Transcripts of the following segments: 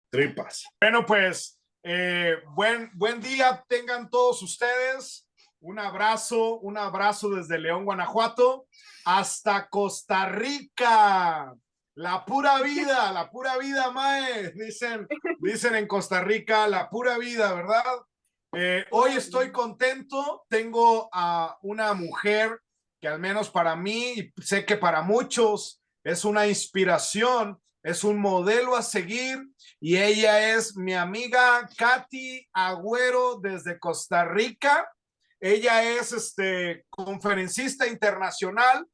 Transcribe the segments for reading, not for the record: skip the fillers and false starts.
tripas. Bueno, pues buen día tengan todos ustedes. Un abrazo desde León, Guanajuato, hasta Costa Rica. La pura vida, Mae. Dicen en Costa Rica, la pura vida, ¿verdad? Hoy estoy contento. Tengo a una mujer que al menos para mí, y sé que para muchos, es una inspiración, es un modelo a seguir, y ella es mi amiga Katy Agüero desde Costa Rica. Ella es conferencista internacional,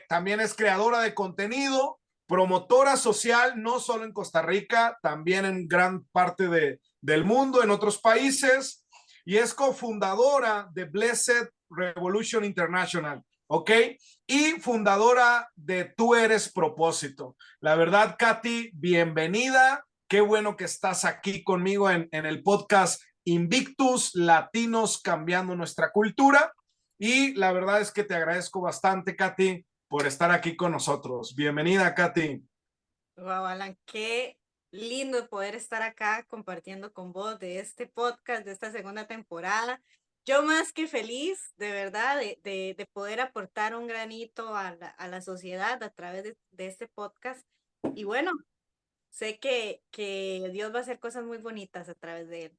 también es creadora de contenido, promotora social, no solo en Costa Rica, también en gran parte del mundo, en otros países, y es cofundadora de Blessed Revolution International, ¿ok? Y fundadora de Tú Eres Propósito. La verdad, Katy, bienvenida. Qué bueno que estás aquí conmigo en el podcast Invictus, Latinos Cambiando Nuestra Cultura. Y la verdad es que te agradezco bastante, Katy, por estar aquí con nosotros. Bienvenida, Katy. Wow, Alan, qué lindo poder estar acá compartiendo con vos de este podcast, de esta segunda temporada. Yo más que feliz, de verdad, de poder aportar un granito a la sociedad a través de este podcast. Y bueno, sé que Dios va a hacer cosas muy bonitas a través de él.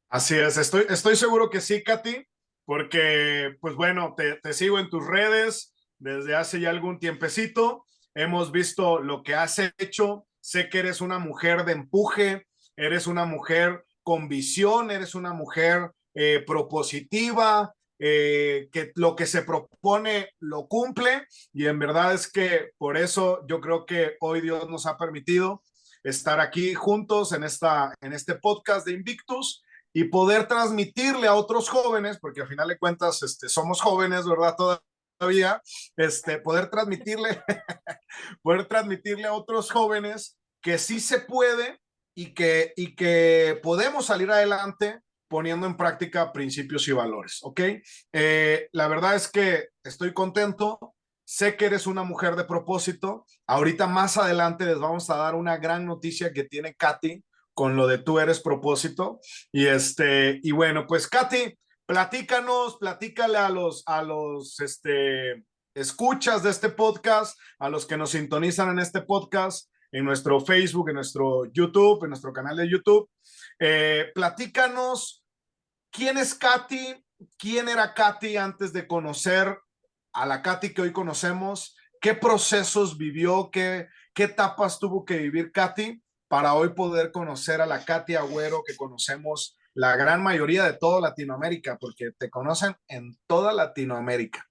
Así es, estoy seguro que sí, Katy, porque, pues bueno, te sigo en tus redes desde hace ya algún tiempecito. Hemos visto lo que has hecho. Sé que eres una mujer de empuje, eres una mujer con visión, eres una mujer propositiva, que lo que se propone lo cumple. Y en verdad es que por eso yo creo que hoy Dios nos ha permitido estar aquí juntos en este podcast de Invictus y poder transmitirle a otros jóvenes, porque al final de cuentas somos jóvenes, ¿verdad? Todavía, poder transmitirle, poder transmitirle a otros jóvenes que sí se puede y que podemos salir adelante poniendo en práctica principios y valores, ¿ok? La verdad es que estoy contento, sé que eres una mujer de propósito. Ahorita más adelante les vamos a dar una gran noticia que tiene Katy con lo de Tú Eres Propósito. Y bueno, pues Katy, platícale a los escuchas de este podcast, a los que nos sintonizan en este podcast, en nuestro Facebook, en nuestro YouTube, en nuestro canal de YouTube. Platícanos quién es Katy, quién era Katy antes de conocer a la Katy que hoy conocemos, qué procesos vivió, qué etapas tuvo que vivir Katy para hoy poder conocer a la Katy Agüero que conocemos la gran mayoría de toda Latinoamérica, porque te conocen en toda Latinoamérica.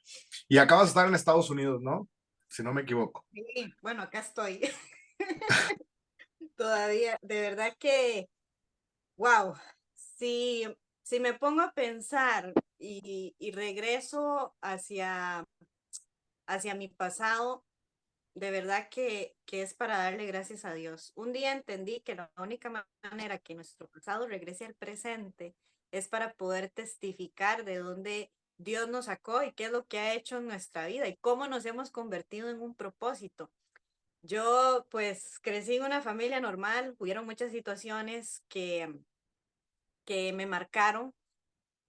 Y acabas de estar en Estados Unidos, ¿no? Si no me equivoco. Sí, bueno, acá estoy todavía. De verdad que, wow, si, si me pongo a pensar y regreso hacia mi pasado, de verdad que es para darle gracias a Dios. Un día entendí que la única manera que nuestro pasado regrese al presente es para poder testificar de dónde Dios nos sacó y qué es lo que ha hecho en nuestra vida y cómo nos hemos convertido en un propósito. Yo pues crecí en una familia normal, hubieron muchas situaciones que me marcaron.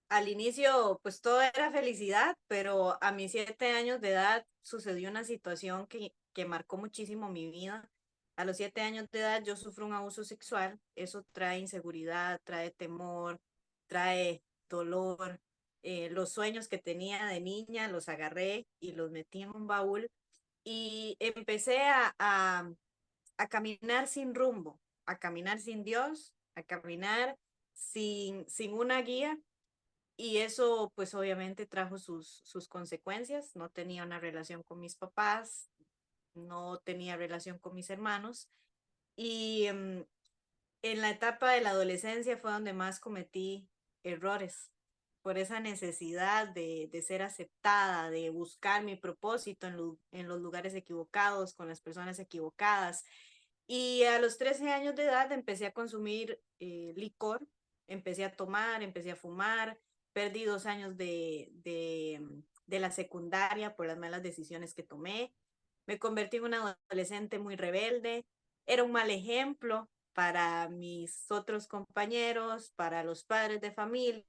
Al inicio, pues todo era felicidad, pero a mis 7 años de edad sucedió una situación que marcó muchísimo mi vida. A los 7 años de edad yo sufro un abuso sexual. Eso trae inseguridad, trae temor, trae dolor. Los sueños que tenía de niña los agarré y los metí en un baúl y empecé a caminar sin rumbo, a caminar sin Dios, a caminar sin una guía y eso pues obviamente trajo sus consecuencias. No tenía una relación con mis papás, no tenía relación con mis hermanos y en la etapa de la adolescencia fue donde más cometí errores por esa necesidad de ser aceptada, de buscar mi propósito en los lugares equivocados, con las personas equivocadas. Y a los 13 años de edad empecé a consumir licor, empecé a tomar, empecé a fumar, perdí 2 años de la secundaria por las malas decisiones que tomé, me convertí en una adolescente muy rebelde, era un mal ejemplo, para mis otros compañeros, para los padres de familia,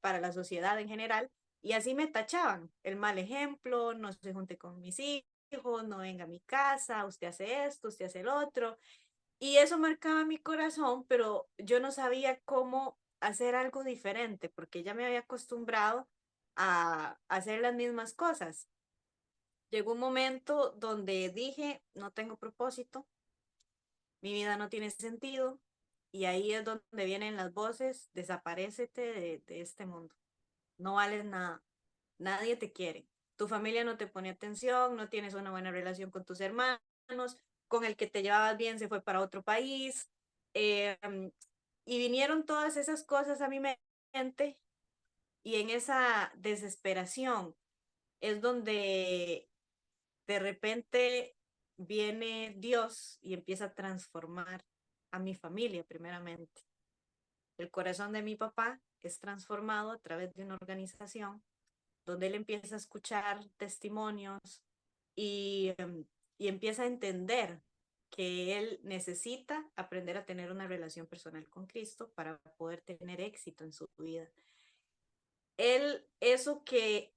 para la sociedad en general, y así me tachaban, el mal ejemplo, no se junte con mis hijos, no venga a mi casa, usted hace esto, usted hace el otro, y eso marcaba mi corazón, pero yo no sabía cómo hacer algo diferente, porque ya me había acostumbrado a hacer las mismas cosas. Llegó un momento donde dije, no tengo propósito, mi vida no tiene sentido, y ahí es donde vienen las voces, desaparécete de este mundo, no vales nada, nadie te quiere, tu familia no te pone atención, no tienes una buena relación con tus hermanos, con el que te llevabas bien se fue para otro país, eh, y vinieron todas esas cosas a mi mente, y en esa desesperación es donde de repente viene Dios y empieza a transformar a mi familia primeramente. El corazón de mi papá es transformado a través de una organización donde él empieza a escuchar testimonios y, y empieza a entender que él necesita aprender a tener una relación personal con Cristo para poder tener éxito en su vida. Él eso que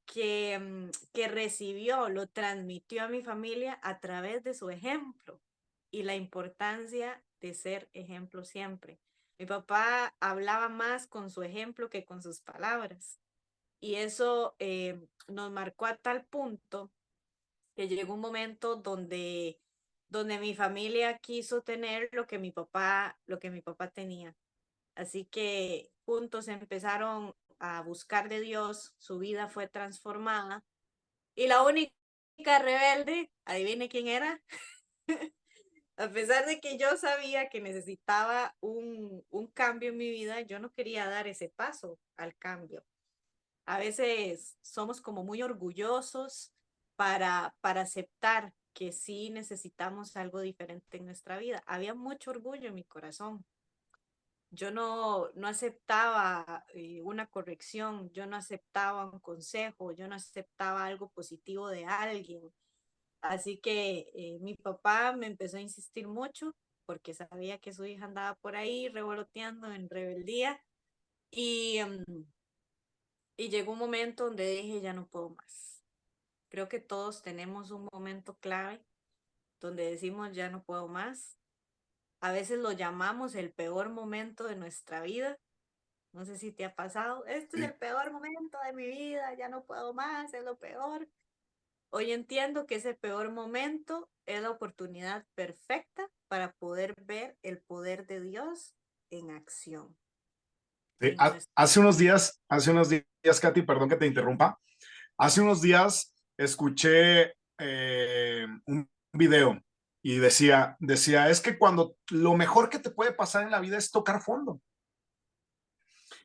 recibió lo transmitió a mi familia a través de su ejemplo y la importancia de ser ejemplo siempre. Mi papá hablaba más con su ejemplo que con sus palabras y eso nos marcó a tal punto que llegó un momento donde mi familia quiso tener lo que mi papá tenía. Así que juntos empezaron a buscar de Dios, su vida fue transformada y la única rebelde, adivine quién era, a pesar de que yo sabía que necesitaba un cambio en mi vida, yo no quería dar ese paso al cambio. A veces somos como muy orgullosos para aceptar que sí necesitamos algo diferente en nuestra vida. Había mucho orgullo en mi corazón. Yo no aceptaba una corrección, yo no aceptaba un consejo, yo no aceptaba algo positivo de alguien. Así que mi papá me empezó a insistir mucho porque sabía que su hija andaba por ahí revoloteando en rebeldía y, y llegó un momento donde dije, ya no puedo más. Creo que todos tenemos un momento clave donde decimos, ya no puedo más. A veces lo llamamos el peor momento de nuestra vida. No sé si te ha pasado, este es Sí. el peor momento de mi vida, ya no puedo más, es lo peor. Hoy entiendo que ese peor momento es la oportunidad perfecta para poder ver el poder de Dios en acción. Sí, En nuestro... hace unos días, Katy, perdón que te interrumpa. Hace unos días escuché un video y decía, es que cuando lo mejor que te puede pasar en la vida es tocar fondo.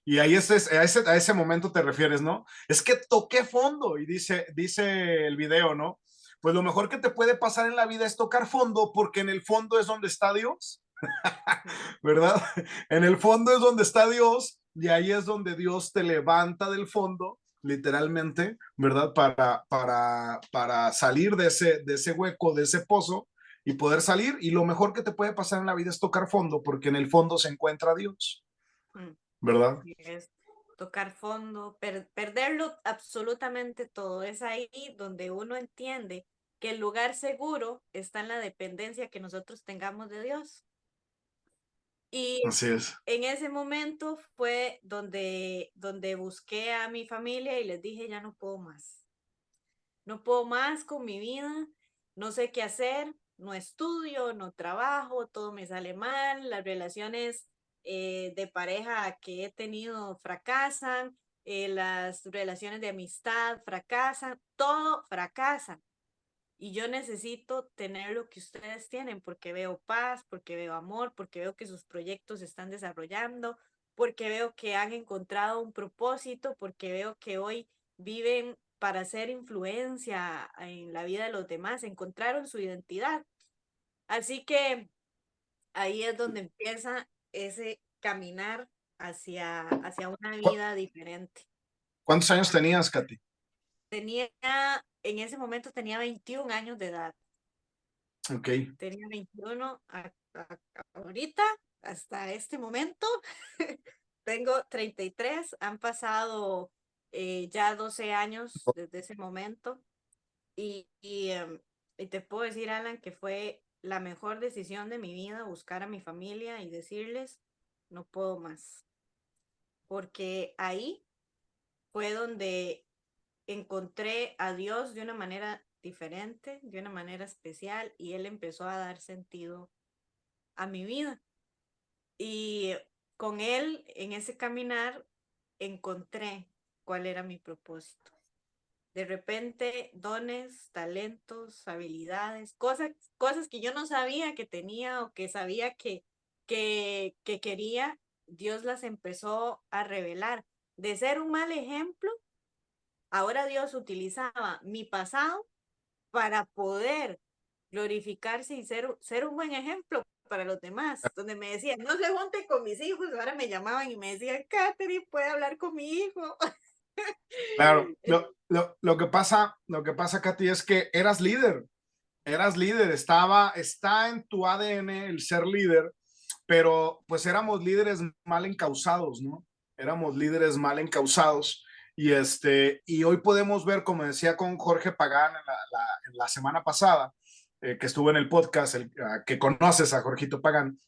Y ahí a ese momento te refieres, ¿no? Es que toqué fondo y dice el video, ¿no? Pues lo mejor que te puede pasar en la vida es tocar fondo porque en el fondo es donde está Dios, ¿verdad? En el fondo es donde está Dios y ahí es donde Dios te levanta del fondo, literalmente, ¿verdad? Para salir de ese hueco, de ese pozo y poder salir. Y lo mejor que te puede pasar en la vida es tocar fondo porque en el fondo se encuentra Dios, ¿verdad? Así es, tocar fondo, perderlo absolutamente todo. Es ahí donde uno entiende que el lugar seguro está en la dependencia que nosotros tengamos de Dios. Y Así es. en ese momento fue donde busqué a mi familia y les dije, ya no puedo más. No puedo más con mi vida, no sé qué hacer, no estudio, no trabajo, todo me sale mal, las relaciones de pareja que he tenido fracasan, las relaciones de amistad fracasan, todo fracasa. Y yo necesito tener lo que ustedes tienen porque veo paz, porque veo amor, porque veo que sus proyectos se están desarrollando, porque veo que han encontrado un propósito, porque veo que hoy viven para hacer influencia en la vida de los demás, encontraron su identidad. Así que ahí es donde empieza ese caminar hacia una vida diferente. ¿Cuántos años tenías, Katy? Tenía, en ese momento tenía 21 años de edad. Ok. Tenía 21 ahorita, hasta este momento. Tengo 33, han pasado ya 12 años desde ese momento y te puedo decir, Alan, que fue la mejor decisión de mi vida buscar a mi familia y decirles, no puedo más, porque ahí fue donde encontré a Dios de una manera diferente, de una manera especial, y Él empezó a dar sentido a mi vida. Y con Él, en ese caminar, encontré cuál era mi propósito. De repente, dones, talentos, habilidades, cosas que yo no sabía que tenía o que sabía que quería, Dios las empezó a revelar. De ser un mal ejemplo, ahora Dios utilizaba mi pasado para poder glorificarse y ser un buen ejemplo para los demás, donde me decían, no se junte con mis hijos, ahora me llamaban y me decían, Katherine, ¿puede hablar con mi hijo? Claro, lo que pasa, Katy, es que eras líder, está en tu ADN el ser líder, pero pues éramos líderes mal encausados, ¿no? Éramos líderes mal encausados. Y hoy podemos ver, como decía con Jorge Pagán en la semana pasada, que estuvo en el podcast, que conoces a Jorgito Pagán,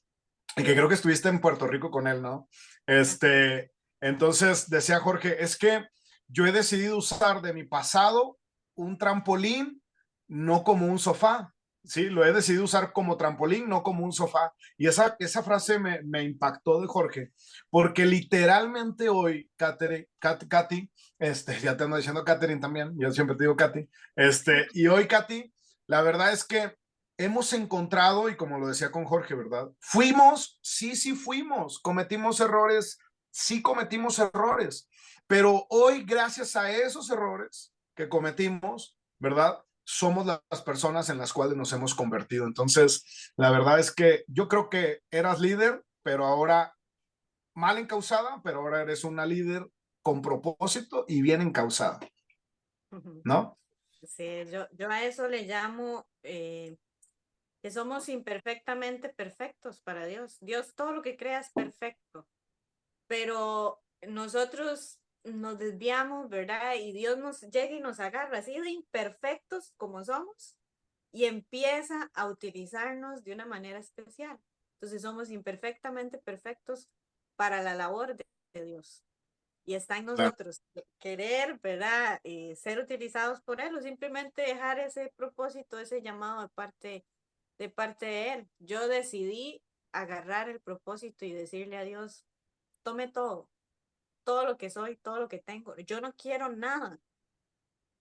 y que creo que estuviste en Puerto Rico con él, ¿no? Así es. Entonces decía Jorge, es que yo he decidido usar de mi pasado un trampolín, no como un sofá. Sí, lo he decidido usar como trampolín, no como un sofá. Y esa frase me impactó de Jorge, porque literalmente hoy, Katy, ya te ando diciendo Katherine también, yo siempre te digo Katy, y hoy, Katy, la verdad es que hemos encontrado, y como lo decía con Jorge, ¿verdad? Fuimos, sí fuimos, cometimos errores, sí cometimos errores, pero hoy, gracias a esos errores que cometimos, ¿verdad? Somos las personas en las cuales nos hemos convertido. Entonces, la verdad es que yo creo que eras líder, pero ahora mal encausada, pero ahora eres una líder con propósito y bien encausada, ¿no? Sí, yo a eso le llamo que somos imperfectamente perfectos para Dios. Dios todo lo que crea es perfecto, pero nosotros nos desviamos, ¿verdad? Y Dios nos llega y nos agarra así de imperfectos como somos y empieza a utilizarnos de una manera especial. Entonces somos imperfectamente perfectos para la labor de Dios. Y está en Claro. nosotros querer, ¿verdad? Ser utilizados por Él o simplemente dejar ese propósito, ese llamado de parte de Él. Yo decidí agarrar el propósito y decirle a Dios, tome todo, todo lo que soy, todo lo que tengo. Yo no quiero nada,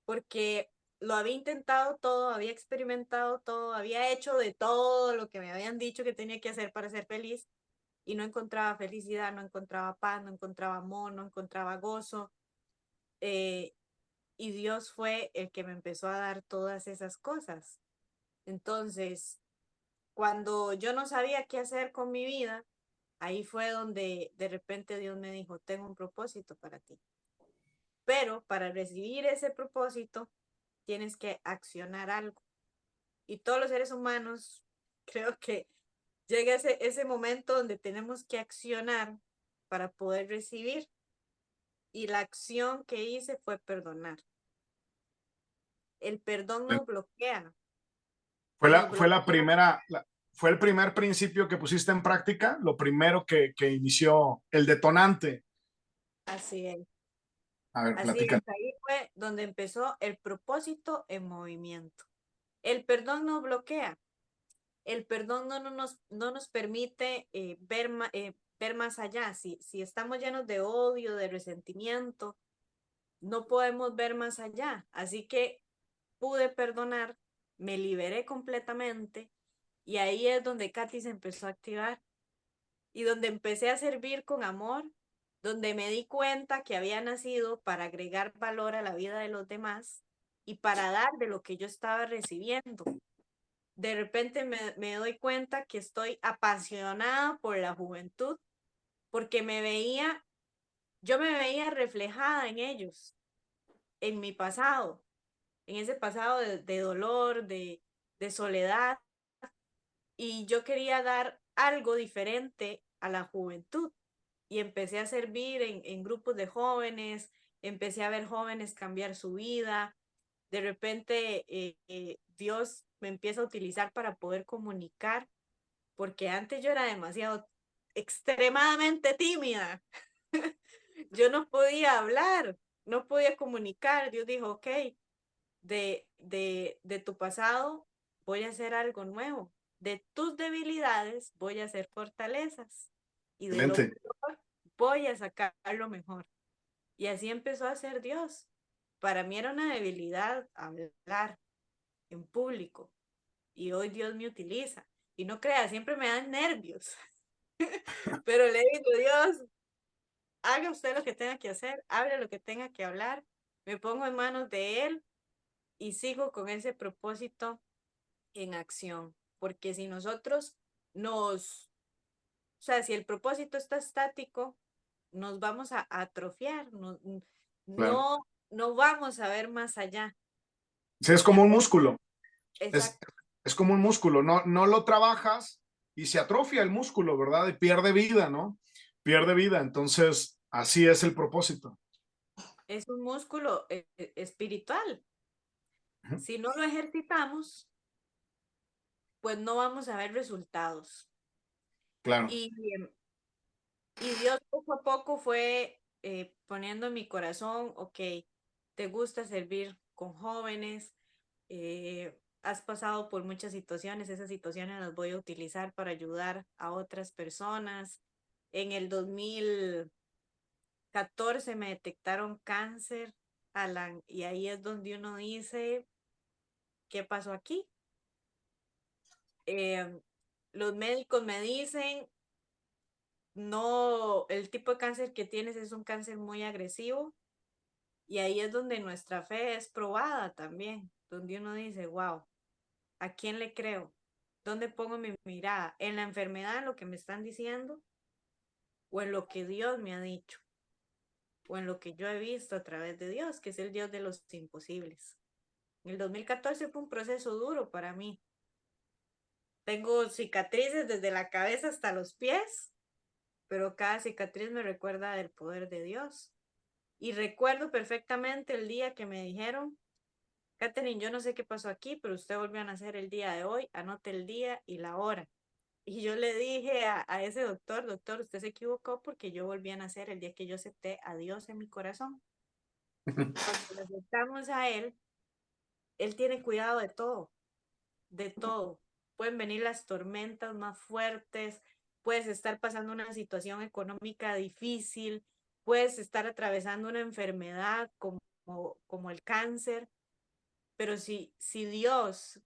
porque lo había intentado todo, había experimentado todo, había hecho de todo lo que me habían dicho que tenía que hacer para ser feliz y no encontraba felicidad, no encontraba paz, no encontraba amor, no encontraba gozo. Eh, y Dios fue el que me empezó a dar todas esas cosas. Entonces, cuando yo no sabía qué hacer con mi vida, ahí fue donde de repente Dios me dijo, tengo un propósito para ti. Pero para recibir ese propósito, tienes que accionar algo. Y todos los seres humanos, creo que llega ese momento donde tenemos que accionar para poder recibir. Y la acción que hice fue perdonar. El perdón nos bloquea, nos Fue la bloquea. primera, fue el primer principio que pusiste en práctica, lo primero que inició el detonante. Así es. A ver, Así platica. es, ahí fue donde empezó el propósito en movimiento. El perdón nos bloquea, el perdón no nos permite ver más allá. Si estamos llenos de odio, de resentimiento, no podemos ver más allá. Así que pude perdonar, me liberé completamente y ahí es donde Katy se empezó a activar y donde empecé a servir con amor, donde me di cuenta que había nacido para agregar valor a la vida de los demás y para dar de lo que yo estaba recibiendo. De repente me doy cuenta que estoy apasionada por la juventud porque yo me veía reflejada en ellos, en mi pasado, en ese pasado de dolor, de soledad, y yo quería dar algo diferente a la juventud y empecé a servir en grupos de jóvenes, empecé a ver jóvenes cambiar su vida, de repente Dios me empieza a utilizar para poder comunicar, porque antes yo era demasiado extremadamente tímida. Yo no podía hablar, no podía comunicar. Dios dijo, ok, de tu pasado voy a hacer algo nuevo. De tus debilidades voy a hacer fortalezas. Y de lo Excelente. peor voy a sacar lo mejor. Y así empezó a ser Dios. Para mí era una debilidad hablar en público. Y hoy Dios me utiliza. Y no crea, siempre me dan nervios. Pero le digo, Dios, haga usted lo que tenga que hacer, hable lo que tenga que hablar. Me pongo en manos de Él y sigo con ese propósito en acción, porque si nosotros o sea, si el propósito está estático, nos vamos a atrofiar, Claro. no vamos a ver más allá. Sí, es Y a como un músculo. Es, exacto, es como un músculo. No, no lo trabajas y se atrofia el músculo, ¿verdad? Y pierde vida, ¿no? Pierde vida. Entonces, así es el propósito. es un músculo espiritual. Ujú. Si no lo ejercitamos, pues no vamos a ver resultados. Claro. Y, y Dios poco a poco fue poniendo en mi corazón, ok, te gusta servir con jóvenes, has pasado por muchas situaciones, esas situaciones las voy a utilizar para ayudar a otras personas. En el 2014 me detectaron cáncer, Alan, y ahí es donde uno dice, ¿qué pasó aquí? Eh, los médicos me dicen, no, el tipo de cáncer que tienes es un cáncer muy agresivo y ahí es donde nuestra fe es probada también, donde uno dice, wow, ¿a quién le creo? ¿Dónde pongo mi mirada? ¿En la enfermedad, en lo que me están diciendo? ¿O en lo que Dios me ha dicho? ¿O en lo que yo he visto a través de Dios, que es el Dios de los imposibles? El 2014 fue un proceso duro para mí. Tengo cicatrices desde la cabeza hasta los pies, pero cada cicatriz me recuerda del poder de Dios. Y recuerdo perfectamente el día que me dijeron, Catherine, yo no sé qué pasó aquí, pero usted volvió a nacer el día de hoy, anote el día y la hora. Y yo le dije a ese doctor, doctor, usted se equivocó porque yo volví a nacer el día que yo acepté a Dios en mi corazón. Cuando le aceptamos a Él tiene cuidado de todo, de todo. Pueden venir las tormentas más fuertes, puedes estar pasando una situación económica difícil, puedes estar atravesando una enfermedad como el cáncer, pero si Dios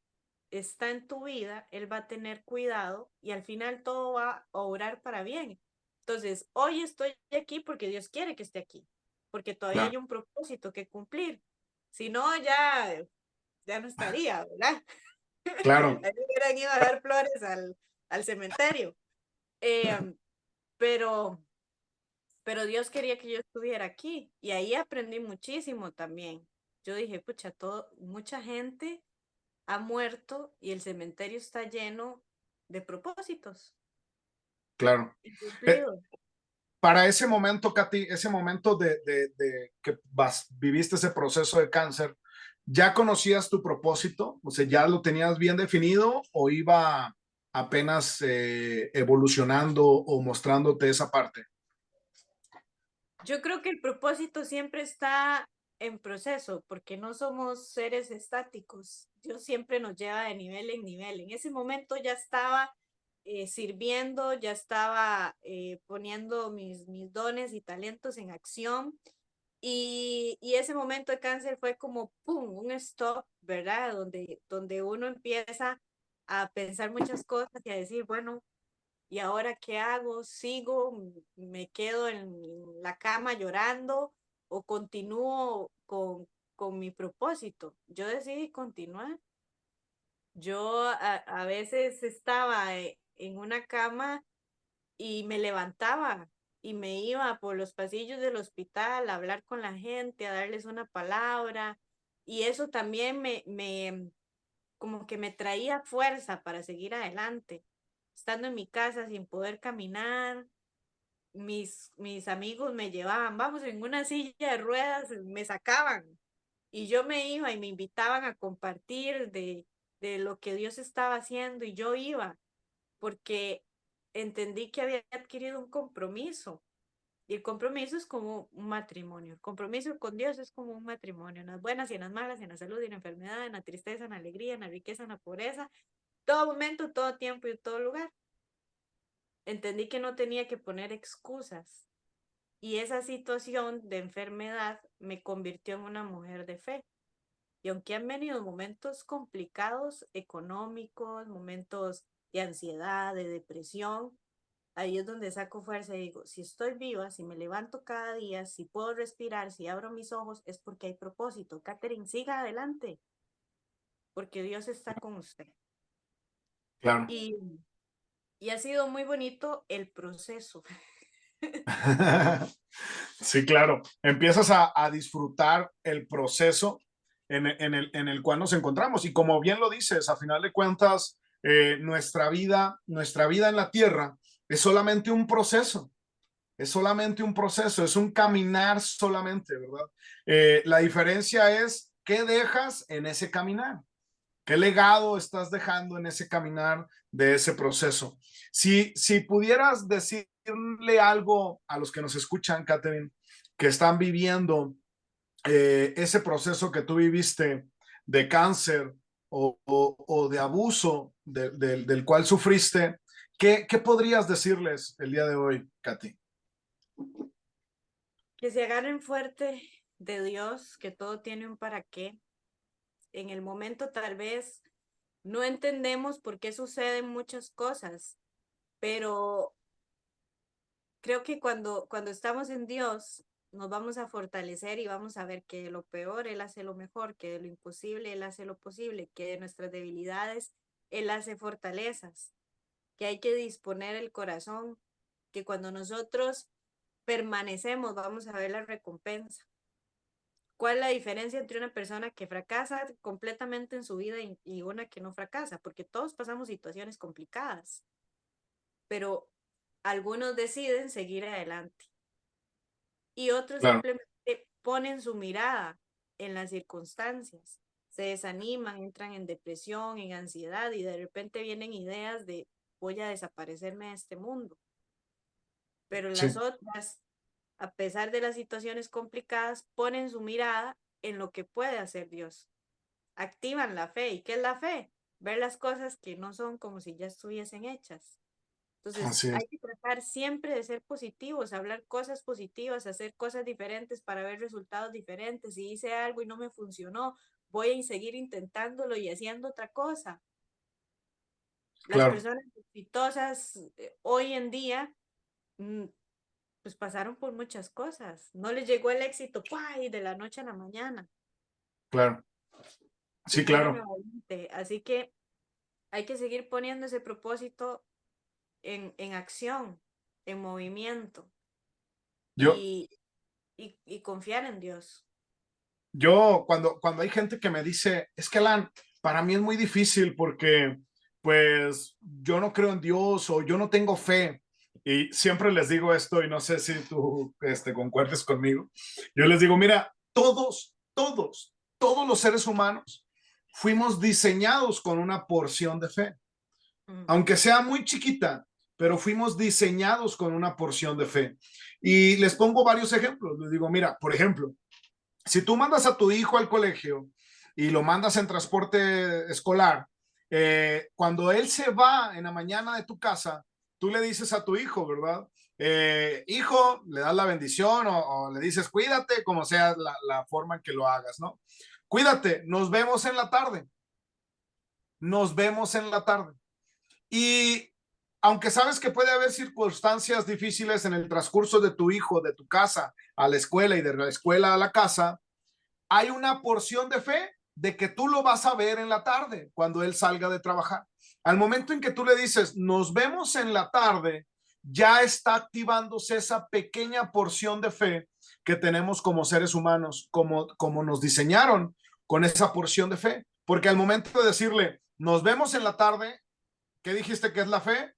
está en tu vida, Él va a tener cuidado y al final todo va a obrar para bien. Entonces, hoy estoy aquí porque Dios quiere que esté aquí, porque todavía Claro. hay un propósito que cumplir. Si no, ya no estaría, ¿verdad? Claro. Ahí me hubieran ido a dar flores al cementerio. Eh, pero, pero Dios quería que yo estuviera aquí y ahí aprendí muchísimo también. Yo dije, pucha, mucha gente ha muerto y el cementerio está lleno de propósitos Claro. Eh, incumplidos. para ese momento, Katy, ese momento de que viviste ese proceso de cáncer, ¿ya conocías tu propósito? O sea, ¿ya lo tenías bien definido o iba apenas evolucionando o mostrándote esa parte? Yo creo que el propósito siempre está en proceso, porque no somos seres estáticos. Dios siempre nos lleva de nivel en nivel. En ese momento ya estaba sirviendo, ya estaba poniendo mis dones y talentos en acción. Y ese momento de cáncer fue como, ¡pum!, un stop, ¿verdad? Donde uno empieza a pensar muchas cosas y a decir, bueno, ¿y ahora qué hago? ¿Sigo? ¿Me quedo en la cama llorando? ¿O continúo con mi propósito? Yo decidí continuar. Yo a veces estaba en una cama y me levantaba y me iba por los pasillos del hospital a hablar con la gente, a darles una palabra. Y eso también como que me traía fuerza para seguir adelante. estando en mi casa sin poder caminar. Mis amigos me llevaban, vamos, en una silla de ruedas, me sacaban y yo me iba y me invitaban a compartir de lo que Dios estaba haciendo y yo iba porque entendí que había adquirido un compromiso. Y el compromiso es como un matrimonio. El compromiso con Dios es como un matrimonio. En las buenas y en las malas, en la salud y en la enfermedad, en la tristeza, en la alegría, en la riqueza, en la pobreza. Todo momento, todo tiempo y todo lugar. Entendí que no tenía que poner excusas. Y esa situación de enfermedad me convirtió en una mujer de fe. Y aunque han venido momentos complicados, económicos, momentos de ansiedad, de depresión, ahí es donde saco fuerza y digo, si estoy viva, si me levanto cada día, si puedo respirar, si abro mis ojos, es porque hay propósito. Catherine, siga adelante, porque Dios está con usted. Claro. Y, y ha sido muy bonito el proceso. Sí, claro. Empiezas a disfrutar el proceso en el cual nos encontramos. Y como bien lo dices, a final de cuentas, nuestra vida en la tierra es solamente un proceso. Es solamente un proceso, es un caminar solamente, ¿verdad? La diferencia es qué dejas en ese caminar. ¿Qué legado estás dejando en ese caminar de ese proceso? Si pudieras decirle algo a los que nos escuchan, Catherine, que están viviendo ese proceso que tú viviste de cáncer o de abuso del cual sufriste, ¿qué podrías decirles el día de hoy, Katy? Que se agarren fuerte de Dios, que todo tiene un para qué. En el momento tal vez no entendemos por qué suceden muchas cosas, pero creo que cuando estamos en Dios nos vamos a fortalecer y vamos a ver que de lo peor Él hace lo mejor, que de lo imposible Él hace lo posible, que de nuestras debilidades Él hace fortalezas, que hay que disponer el corazón, que cuando nosotros permanecemos vamos a ver la recompensa. ¿Cuál es la diferencia entre una persona que fracasa completamente en su vida y una que no fracasa? Porque todos pasamos situaciones complicadas, pero algunos deciden seguir adelante y otros Claro, simplemente ponen su mirada en las circunstancias, se desaniman, entran en depresión, en ansiedad y de repente vienen ideas de voy a desaparecerme de este mundo. Pero las sí, otras, a pesar de las situaciones complicadas, ponen su mirada en lo que puede hacer Dios. Activan la fe. ¿Y qué es la fe? Ver las cosas que no son como si ya estuviesen hechas. Entonces, así es, hay que tratar siempre de ser positivos, hablar cosas positivas, hacer cosas diferentes para ver resultados diferentes. Si hice algo y no me funcionó, voy a seguir intentándolo y haciendo otra cosa. Las claro, personas exitosas hoy en día, mm, pues pasaron por muchas cosas. No les llegó el éxito, ¡pay! De la noche a la mañana. claro, sí, Siguieron claro. adelante. Así que hay que seguir poniendo ese propósito en acción, en movimiento Yo, y, y confiar en Dios. cuando hay gente que me dice, es que Alan, para mí es muy difícil porque pues yo no creo en Dios o yo no tengo fe. Y siempre les digo esto y no sé si tú concuerdes conmigo. Yo les digo, mira, todos los seres humanos fuimos diseñados con una porción de fe, Mm. aunque sea muy chiquita, pero fuimos diseñados con una porción de fe. Y les pongo varios ejemplos. Les digo, mira, por ejemplo, si tú mandas a tu hijo al colegio y lo mandas en transporte escolar, cuando él se va en la mañana de tu casa, tú le dices a tu hijo, ¿verdad? Hijo, le das la bendición o le dices, cuídate, como sea la forma en que lo hagas, ¿no? Cuídate, nos vemos en la tarde. Nos vemos en la tarde. Y aunque sabes que puede haber circunstancias difíciles en el transcurso de tu hijo, de tu casa a la escuela y de la escuela a la casa, hay una porción de fe de que tú lo vas a ver en la tarde cuando él salga de trabajar. Al momento en que tú le dices, nos vemos en la tarde, ya está activándose esa pequeña porción de fe que tenemos como seres humanos, como nos diseñaron con esa porción de fe. Porque al momento de decirle, nos vemos en la tarde, ¿qué dijiste que es la fe?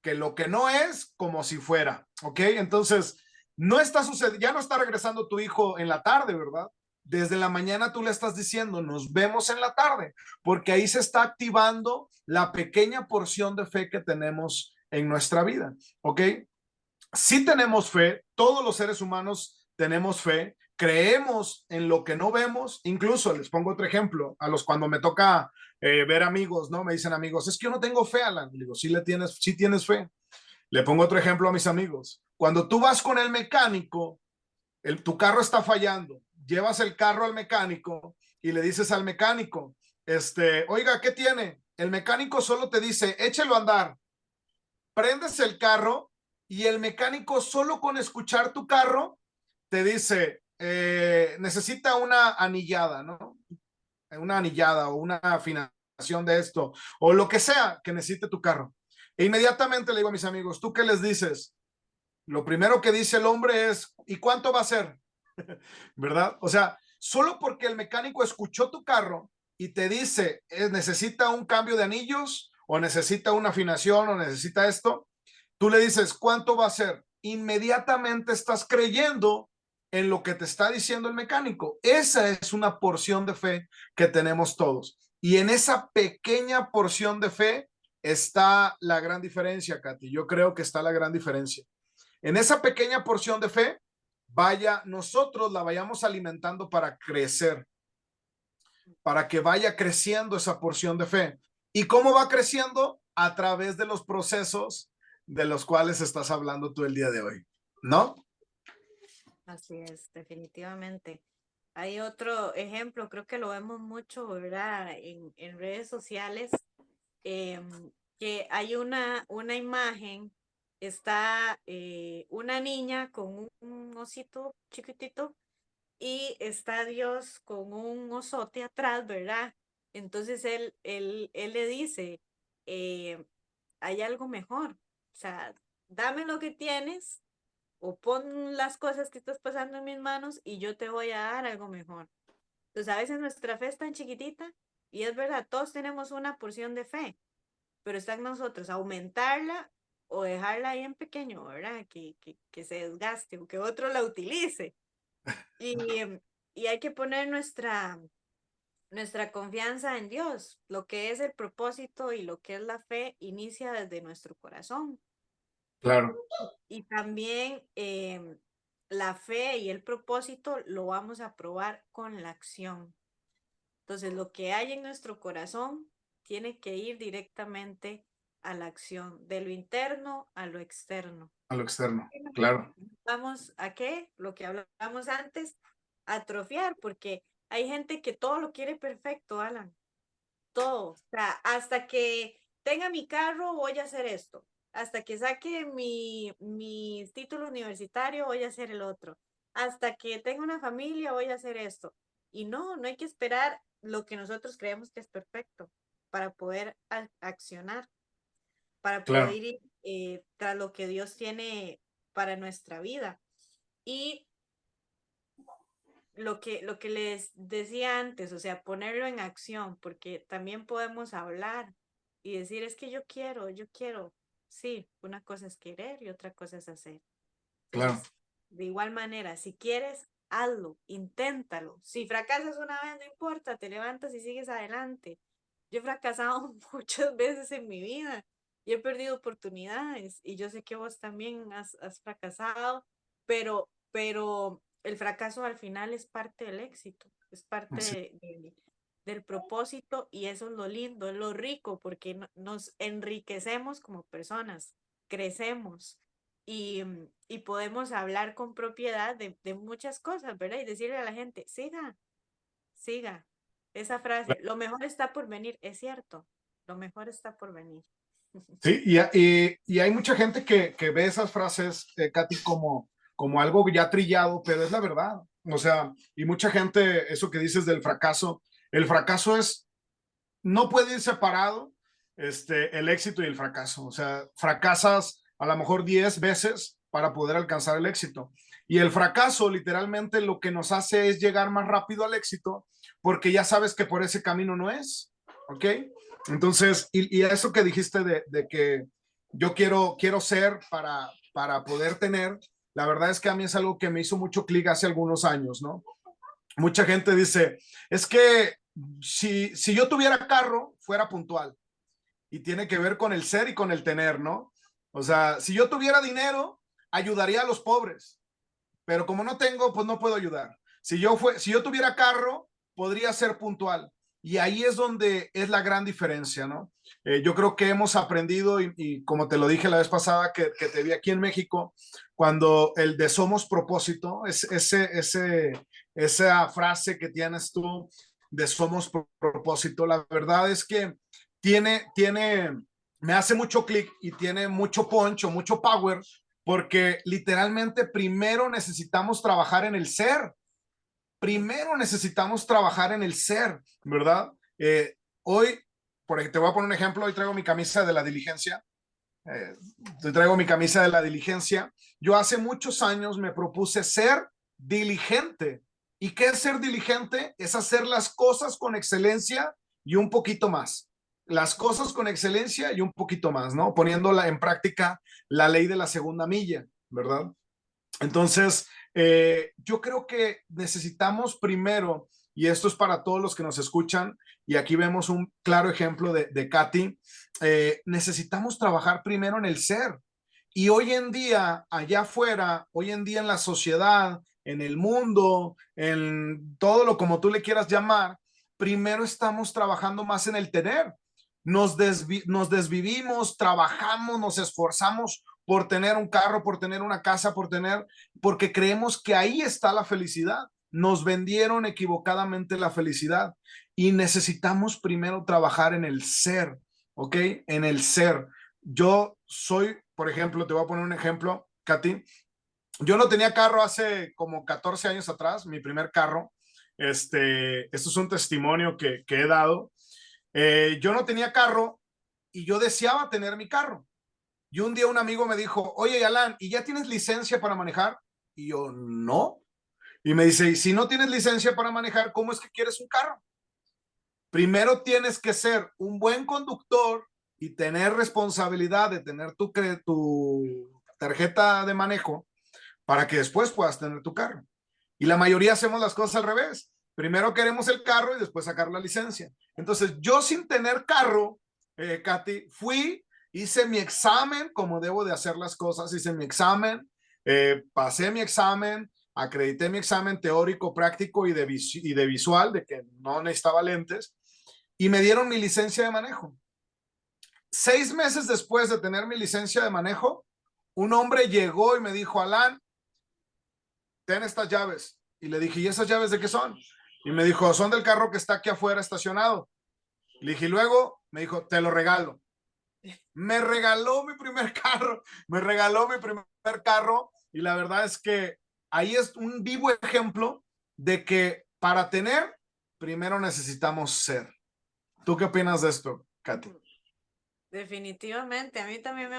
que lo que no es como si fuera, ¿ok? Entonces, no está sucediendo, ya no está regresando tu hijo en la tarde, ¿verdad? Desde la mañana tú le estás diciendo, nos vemos en la tarde, porque ahí se está activando la pequeña porción de fe que tenemos en nuestra vida, ¿ok? Sí tenemos fe, todos los seres humanos tenemos fe, creemos en lo que no vemos, incluso les pongo otro ejemplo, a los cuando me toca ver amigos, ¿no? Me dicen amigos, es que yo no tengo fe, Alan. Le digo, sí tienes fe. Le pongo otro ejemplo a mis amigos. Cuando tú vas con el mecánico, tu carro está fallando, llevas el carro al mecánico y le dices al mecánico, oiga, ¿qué tiene? El mecánico solo te dice, échelo a andar, prendes el carro y el mecánico solo con escuchar tu carro te dice, necesita una anillada, ¿no? Una anillada o una afinación de esto, o lo que sea que necesite tu carro. E inmediatamente le digo a mis amigos, ¿tú qué les dices? Lo primero que dice el hombre es, ¿y cuánto va a ser? ¿Verdad? O sea, solo porque el mecánico escuchó tu carro y te dice, necesita un cambio de anillos o necesita una afinación o necesita esto, tú le dices, ¿cuánto va a ser? Inmediatamente estás creyendo en lo que te está diciendo el mecánico. Esa es una porción de fe que tenemos todos. Y en esa pequeña porción de fe está la gran diferencia, Katy. Yo creo que está la gran diferencia. En esa pequeña porción de fe, nosotros la vayamos alimentando para crecer, para que vaya creciendo esa porción de fe. ¿Y cómo va creciendo? A través de los procesos de los cuales estás hablando tú el día de hoy, ¿no? Así es, definitivamente. Hay otro ejemplo, creo que lo vemos mucho, ¿verdad? En redes sociales, que hay una imagen, está una niña con un osito chiquitito y está Dios con un osote atrás, ¿verdad? Entonces él le dice, eh, hay algo mejor, o sea, dame lo que tienes o pon las cosas que estás pasando en mis manos y yo te voy a dar algo mejor. Entonces a veces nuestra fe es tan chiquitita y es verdad, todos tenemos una porción de fe, pero está en nosotros aumentarla o dejarla ahí en pequeño, ¿verdad? Que se desgaste o que otro la utilice. Y, y hay que poner nuestra confianza en Dios. Lo que es el propósito y lo que es la fe inicia desde nuestro corazón. Claro, Y también la fe y el propósito lo vamos a probar con la acción. Entonces, lo que hay en nuestro corazón tiene que ir directamente a la acción, de lo interno a lo externo. a lo externo, claro. ¿Vamos a qué? Lo que hablamos antes, atrofiar, porque hay gente que todo lo quiere perfecto, Alan. Todo. O sea, hasta que tenga mi carro voy a hacer esto. Hasta que saque mi título universitario voy a hacer el otro. Hasta que tenga una familia voy a hacer esto. Y no hay que esperar lo que nosotros creemos que es perfecto para poder accionar, para poder Claro. ir tras lo que Dios tiene para nuestra vida. Y lo que les decía antes, o sea, ponerlo en acción, porque también podemos hablar y decir, es que yo quiero. Sí, una cosa es querer y otra cosa es hacer. Claro. Entonces, de igual manera, si quieres, hazlo, inténtalo. Si fracasas una vez, no importa, te levantas y sigues adelante. Yo he fracasado muchas veces en mi vida y he perdido oportunidades y yo sé que vos también has fracasado, pero el fracaso al final es parte del éxito, es parte Sí. del propósito y eso es lo lindo, es lo rico porque nos enriquecemos como personas, crecemos y podemos hablar con propiedad de muchas cosas, ¿verdad? Y decirle a la gente, siga. Esa frase, lo mejor está por venir, es cierto, lo mejor está por venir. Sí, y hay mucha gente que ve esas frases, Katy, como algo ya trillado, pero es la verdad. O sea, y mucha gente, eso que dices del fracaso, el fracaso no puede ir separado, el éxito y el fracaso. O sea, fracasas a lo mejor 10 veces para poder alcanzar el éxito. Y el fracaso literalmente lo que nos hace es llegar más rápido al éxito porque ya sabes que por ese camino no es, ¿ok? Entonces, y eso que dijiste yo quiero ser para poder tener. La verdad es que a mí es algo que me hizo mucho clic hace algunos años, ¿no? Mucha gente dice, es que si yo tuviera carro, fuera puntual. Y tiene que ver con el ser y con el tener, ¿no? O sea, si yo tuviera dinero, ayudaría a los pobres, pero como no tengo, pues no puedo ayudar. Si yo tuviera carro, podría ser puntual. Y ahí es donde es la gran diferencia, ¿no? Yo creo que hemos aprendido, y como te lo dije la vez pasada que te vi aquí en México, cuando el de somos propósito, esa frase que tienes tú de somos propósito, la verdad es que me hace mucho clic y tiene mucho punch o mucho power, porque literalmente primero necesitamos trabajar en el ser, primero necesitamos trabajar en el ser, ¿verdad? Hoy, te voy a poner un ejemplo, hoy traigo mi camisa de la diligencia, traigo mi camisa de la diligencia. Yo hace muchos años me propuse ser diligente. ¿Y qué es ser diligente? Es hacer las cosas con excelencia y un poquito más. Las cosas con excelencia y un poquito más, ¿no? Poniéndola en práctica la ley de la segunda milla, ¿verdad? Entonces, yo creo que necesitamos primero, y esto es para todos los que nos escuchan, y aquí vemos un claro ejemplo de Katy, necesitamos trabajar primero en el ser. Y hoy en día, allá afuera, hoy en día en la sociedad, en el mundo, en todo lo como tú le quieras llamar, primero estamos trabajando más en el tener. Nos desvivimos, trabajamos, nos esforzamos por tener un carro, por tener una casa, porque creemos que ahí está la felicidad. Nos vendieron equivocadamente la felicidad y necesitamos primero trabajar en el ser, ¿ok? En el ser. Yo soy, por ejemplo, te voy a poner un ejemplo, Katy. Yo no tenía carro hace como 14 años atrás, mi primer carro. Esto es un testimonio que he dado. Yo no tenía carro y yo deseaba tener mi carro. Y un día un amigo me dijo, oye, Alan, ¿y ya tienes licencia para manejar? Y yo, no. Y me dice, y si no tienes licencia para manejar, ¿cómo es que quieres un carro? Primero tienes que ser un buen conductor y tener responsabilidad de tener tu tarjeta de manejo para que después puedas tener tu carro. Y la mayoría hacemos las cosas al revés. Primero queremos el carro y después sacar la licencia. Entonces, yo sin tener carro, Katy, hice mi examen como debo de hacer las cosas, hice mi examen, pasé mi examen, acredité mi examen teórico, práctico y de visual, de que no necesitaba lentes, y me dieron mi licencia de manejo. 6 meses después de tener mi licencia de manejo, un hombre llegó y me dijo, Alan, ten estas llaves. Y le dije, ¿y esas llaves de qué son? Y me dijo, son del carro que está aquí afuera estacionado. Le dije, y luego me dijo, te lo regalo. Me regaló mi primer carro, me regaló mi primer carro y la verdad es que ahí es un vivo ejemplo de que para tener, primero necesitamos ser. ¿Tú qué opinas de esto, Katy? Definitivamente, a mí también me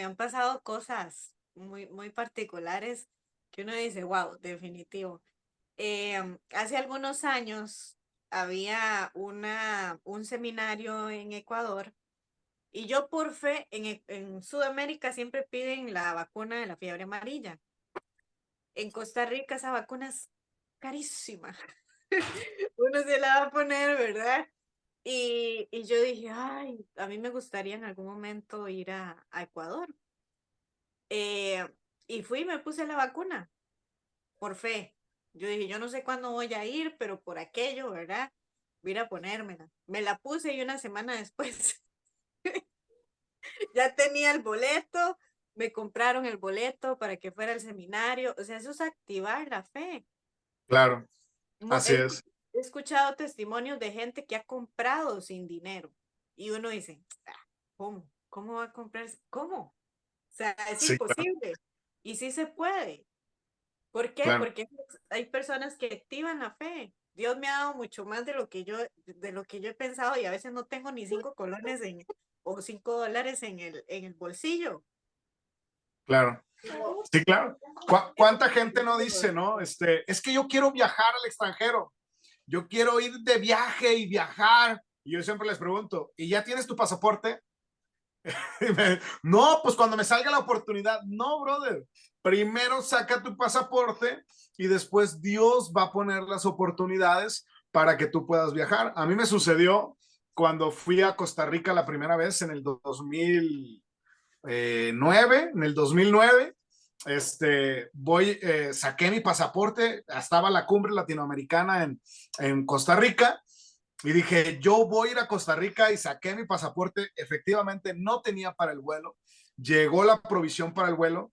han pasado cosas muy particulares que uno dice, wow, definitivo. Hace algunos años había un seminario en Ecuador y yo por fe, en Sudamérica siempre piden la vacuna de la fiebre amarilla. En Costa Rica esa vacuna es carísima. Uno se la va a poner, ¿verdad? Y yo dije, ay, a mí me gustaría en algún momento ir a Ecuador. Eh, y fui y me puse la vacuna, por fe. Yo dije, yo no sé cuándo voy a ir, pero por aquello, ¿verdad? Voy a ir a ponérmela. Me la puse y una semana después ya tenía el boleto, me compraron el boleto para que fuera al seminario. O sea, eso es activar la fe. Claro, Mu- así He, es. he escuchado testimonios de gente que ha comprado sin dinero y uno dice, "Ah, ¿cómo? ¿Cómo va a comprar? ¿Cómo? O sea, es Sí, claro, imposible. Y sí se puede. ¿Por qué? claro, Porque hay personas que activan la fe. Dios me ha dado mucho más de lo que yo he pensado y a veces no tengo ni 5 colones o $5 en el bolsillo. claro. Pero, Sí, claro. pero ¿Cuánta gente no dice, no? Es que yo quiero viajar al extranjero. Yo quiero ir de viaje y viajar. Y yo siempre les pregunto, ¿y ya tienes tu pasaporte? No, pues cuando me salga la oportunidad, no, brother. Primero saca tu pasaporte y después Dios va a poner las oportunidades para que tú puedas viajar. A mí me sucedió cuando fui a Costa Rica la primera vez en el 2009, en el 2009. Saqué mi pasaporte, estaba la cumbre latinoamericana en Costa Rica y dije, yo voy a ir a Costa Rica y saqué mi pasaporte. Efectivamente, no tenía para el vuelo. Llegó la provisión para el vuelo.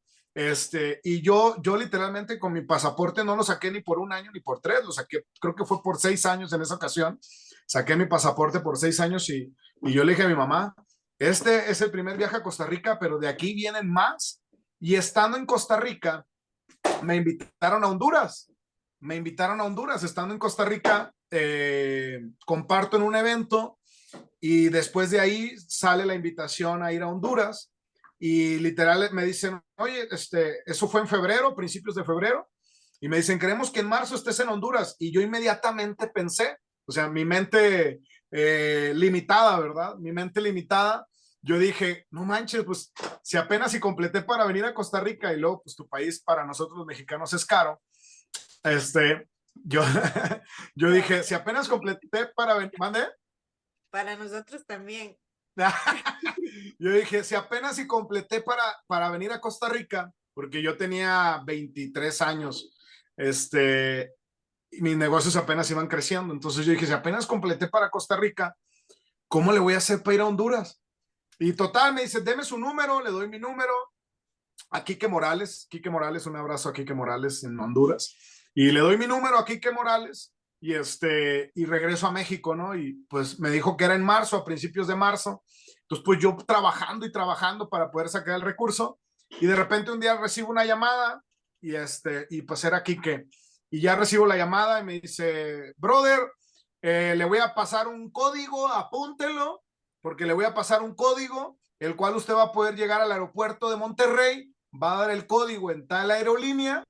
Y yo literalmente con mi pasaporte no lo saqué ni por un año ni por tres, lo saqué, creo que fue por 6 años en esa ocasión. Saqué mi pasaporte por 6 años y yo le dije a mi mamá, este es el primer viaje a Costa Rica, pero de aquí vienen más. Y estando en Costa Rica, me invitaron a Honduras. Me invitaron a Honduras, estando en Costa Rica, comparto en un evento y después de ahí sale la invitación a ir a Honduras y literal me dicen, oye, eso fue en febrero, principios de febrero, y me dicen, queremos que en marzo estés en Honduras. Y yo inmediatamente pensé, o sea, mi mente limitada, ¿verdad? Mi mente limitada, yo dije, no manches, pues si apenas si completé para venir a Costa Rica y luego, pues tu país para nosotros los mexicanos es caro, yo, yo dije, si apenas completé para venir, ¿mande? Para nosotros también. Yo dije, si apenas si completé para venir a Costa Rica, porque yo tenía 23 años, y mis negocios apenas iban creciendo. Entonces yo dije, si apenas completé para Costa Rica, ¿cómo le voy a hacer para ir a Honduras? Y total, me dice, deme su número, le doy mi número a Quique Morales, un abrazo a Quique Morales en Honduras. Y le doy mi número a Quique Morales y regreso a México, ¿no? Y pues me dijo que era en marzo, a principios de marzo. Entonces, pues yo trabajando y trabajando para poder sacar el recurso. Y de repente un día recibo una llamada y pues era Quique. Y ya recibo la llamada y me dice, brother, le voy a pasar un código, apúntelo, porque le voy a pasar un código, el cual usted va a poder llegar al aeropuerto de Monterrey, va a dar el código en tal aerolínea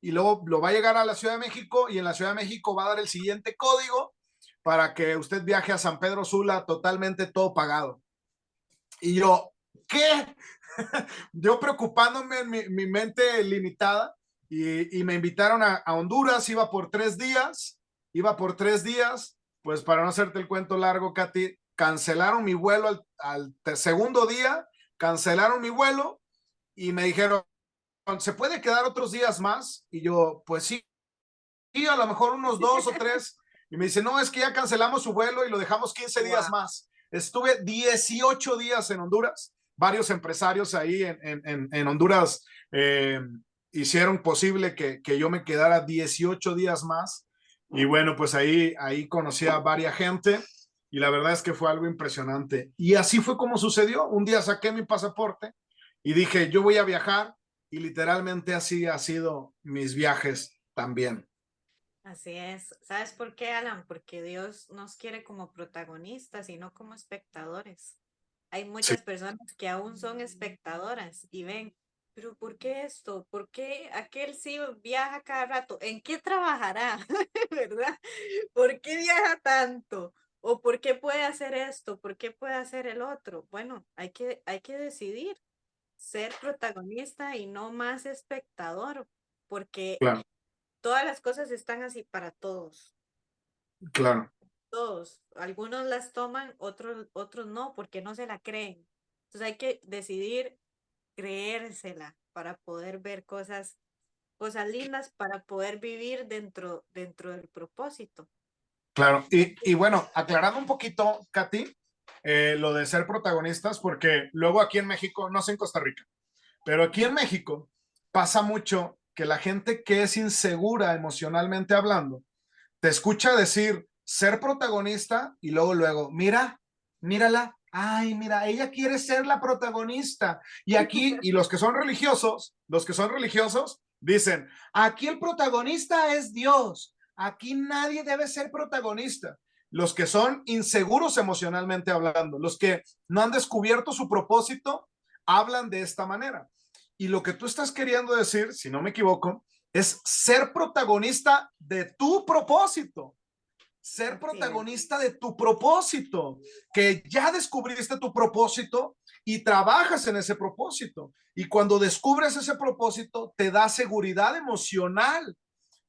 y luego lo va a llegar a la Ciudad de México y en la Ciudad de México va a dar el siguiente código para que usted viaje a San Pedro Sula totalmente todo pagado. Y yo, ¿qué? Yo preocupándome en mi mente limitada y me invitaron a Honduras, iba por 3 días, pues para no hacerte el cuento largo, Katy, cancelaron mi vuelo al segundo día, cancelaron mi vuelo y me dijeron, ¿se puede quedar otros días más? Y yo, pues sí, a lo mejor unos 2 o 3. Y me dice, no, es que ya cancelamos su vuelo y lo dejamos 15 Wow. días más. Estuve 18 días en Honduras. Varios empresarios ahí en Honduras hicieron posible que yo me quedara 18 días más. Y bueno, pues ahí conocí a varias gente y la verdad es que fue algo impresionante. Y así fue como sucedió. Un día saqué mi pasaporte y dije, yo voy a viajar y literalmente así ha sido mis viajes también. Así es. ¿Sabes por qué, Alan? Porque Dios nos quiere como protagonistas y no como espectadores. Hay Sí, muchas personas que aún son espectadoras y ven, pero ¿por qué esto? ¿Por qué aquel sí viaja cada rato? ¿En qué trabajará? ¿Verdad? ¿Por qué viaja tanto? ¿O por qué puede hacer esto? ¿Por qué puede hacer el otro? Bueno, hay que decidir ser protagonista y no más espectador, porque claro, todas las cosas están así para todos, claro. todos. Algunos las toman, otros no, porque no se la creen. Entonces hay que decidir creérsela para poder ver cosas lindas, para poder vivir dentro del propósito. Claro, y bueno, aclarando un poquito, Katy, lo de ser protagonistas, porque luego aquí en México, no sé en Costa Rica, pero aquí en México pasa mucho que la gente que es insegura emocionalmente hablando, te escucha decir ser protagonista y luego, mira, mírala, ay, mira, ella quiere ser la protagonista. Y aquí, y los que son religiosos, dicen, aquí el protagonista es Dios, aquí nadie debe ser protagonista. Los que son inseguros emocionalmente hablando, los que no han descubierto su propósito, hablan de esta manera. Y lo que tú estás queriendo decir, si no me equivoco, es ser protagonista de tu propósito, ser Así es. protagonista de tu propósito, que ya descubriste tu propósito y trabajas en ese propósito. Y cuando descubres ese propósito, te da seguridad emocional,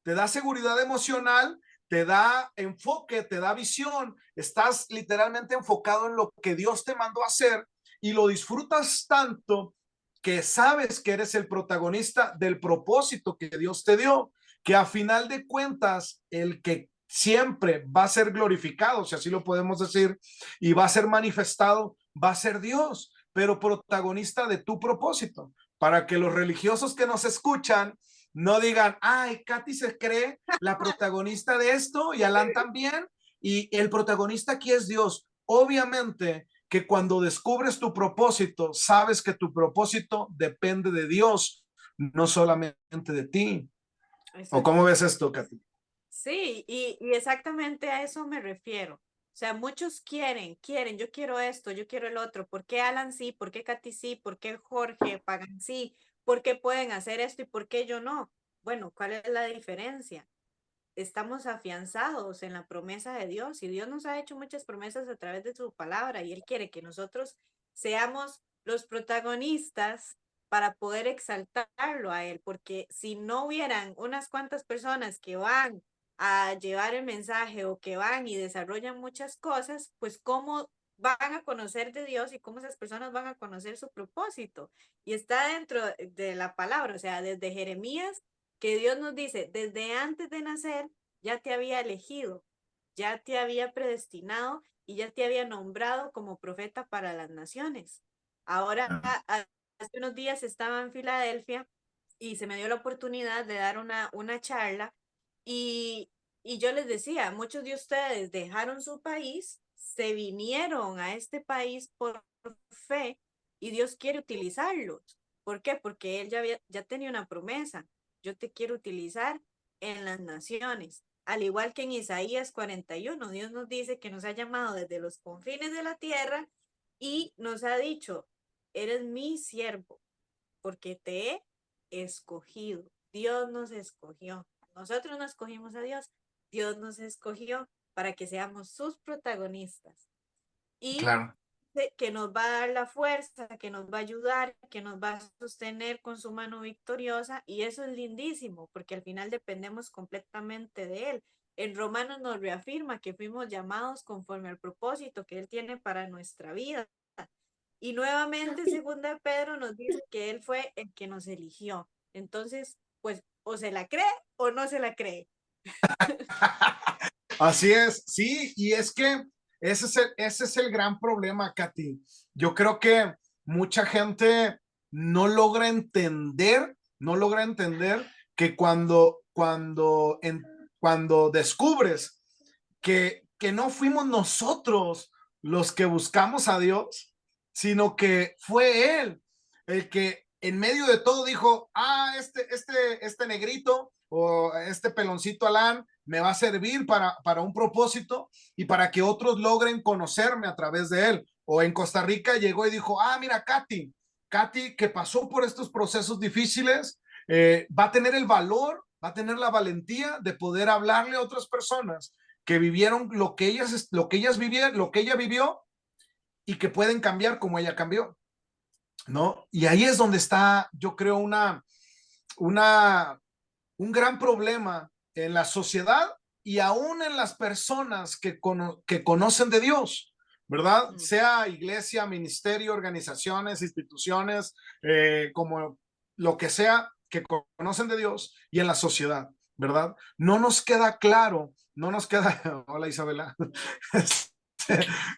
te da seguridad emocional, te da enfoque, te da visión, estás literalmente enfocado en lo que Dios te mandó a hacer y lo disfrutas tanto que sabes que eres el protagonista del propósito que Dios te dio, que a final de cuentas el que siempre va a ser glorificado, si así lo podemos decir, y va a ser manifestado, va a ser Dios, pero protagonista de tu propósito, para que los religiosos que nos escuchan no digan, ay, Katy se cree la protagonista de esto y Alan también, y el protagonista aquí es Dios. Obviamente que cuando descubres tu propósito, sabes que tu propósito depende de Dios, no solamente de ti. ¿O cómo ves esto, Katy? Sí, y exactamente a eso me refiero. O sea, muchos quieren, yo quiero esto, yo quiero el otro. ¿Por qué Alan sí? ¿Por qué Katy sí? ¿Por qué Jorge Pagan sí? ¿Por qué pueden hacer esto y por qué yo no? Bueno, ¿cuál es la diferencia? Estamos afianzados en la promesa de Dios y Dios nos ha hecho muchas promesas a través de su palabra y Él quiere que nosotros seamos los protagonistas para poder exaltarlo a Él, porque si no hubieran unas cuantas personas que van a llevar el mensaje o que van y desarrollan muchas cosas, pues cómo van a conocer de Dios y cómo esas personas van a conocer su propósito. Y está dentro de la palabra, o sea, desde Jeremías que Dios nos dice, desde antes de nacer ya te había elegido, ya te había predestinado y ya te había nombrado como profeta para las naciones. Ahora, hace unos días estaba en Filadelfia y se me dio la oportunidad de dar una charla y, y yo les decía, muchos de ustedes dejaron su país, se vinieron a este país por fe y Dios quiere utilizarlos. ¿Por qué? Porque Él ya tenía una promesa. Yo te quiero utilizar en las naciones. Al igual que en Isaías 41, Dios nos dice que nos ha llamado desde los confines de la tierra y nos ha dicho, eres mi siervo, porque te he escogido. Dios nos escogió. Nosotros no escogimos a Dios, Dios nos escogió para que seamos sus protagonistas. Y Claro. que nos va a dar la fuerza, que nos va a ayudar, que nos va a sostener con su mano victoriosa y eso es lindísimo porque al final dependemos completamente de Él. En Romanos nos reafirma que fuimos llamados conforme al propósito que Él tiene para nuestra vida. Y nuevamente, segunda de Pedro nos dice que Él fue el que nos eligió. Entonces, pues o se la cree o no se la cree. Así es, sí, y es que ese es el gran problema, Katy. Yo creo que mucha gente no logra entender que cuando descubres que no fuimos nosotros los que buscamos a Dios, sino que fue Él el que en medio de todo dijo, este negrito o este peloncito Alán me va a servir para un propósito y para que otros logren conocerme a través de él. O en Costa Rica llegó y dijo, mira, Katy que pasó por estos procesos difíciles, va a tener el valor, va a tener la valentía de poder hablarle a otras personas que vivieron lo que ella vivió y que pueden cambiar como ella cambió, ¿no? Y ahí es donde está, yo creo, una, un gran problema en la sociedad y aún en las personas que conocen de Dios, ¿verdad? Sea iglesia, ministerio, organizaciones, instituciones, como lo que sea que conocen de Dios y en la sociedad, ¿verdad? No nos queda claro, no nos queda, hola Isabela,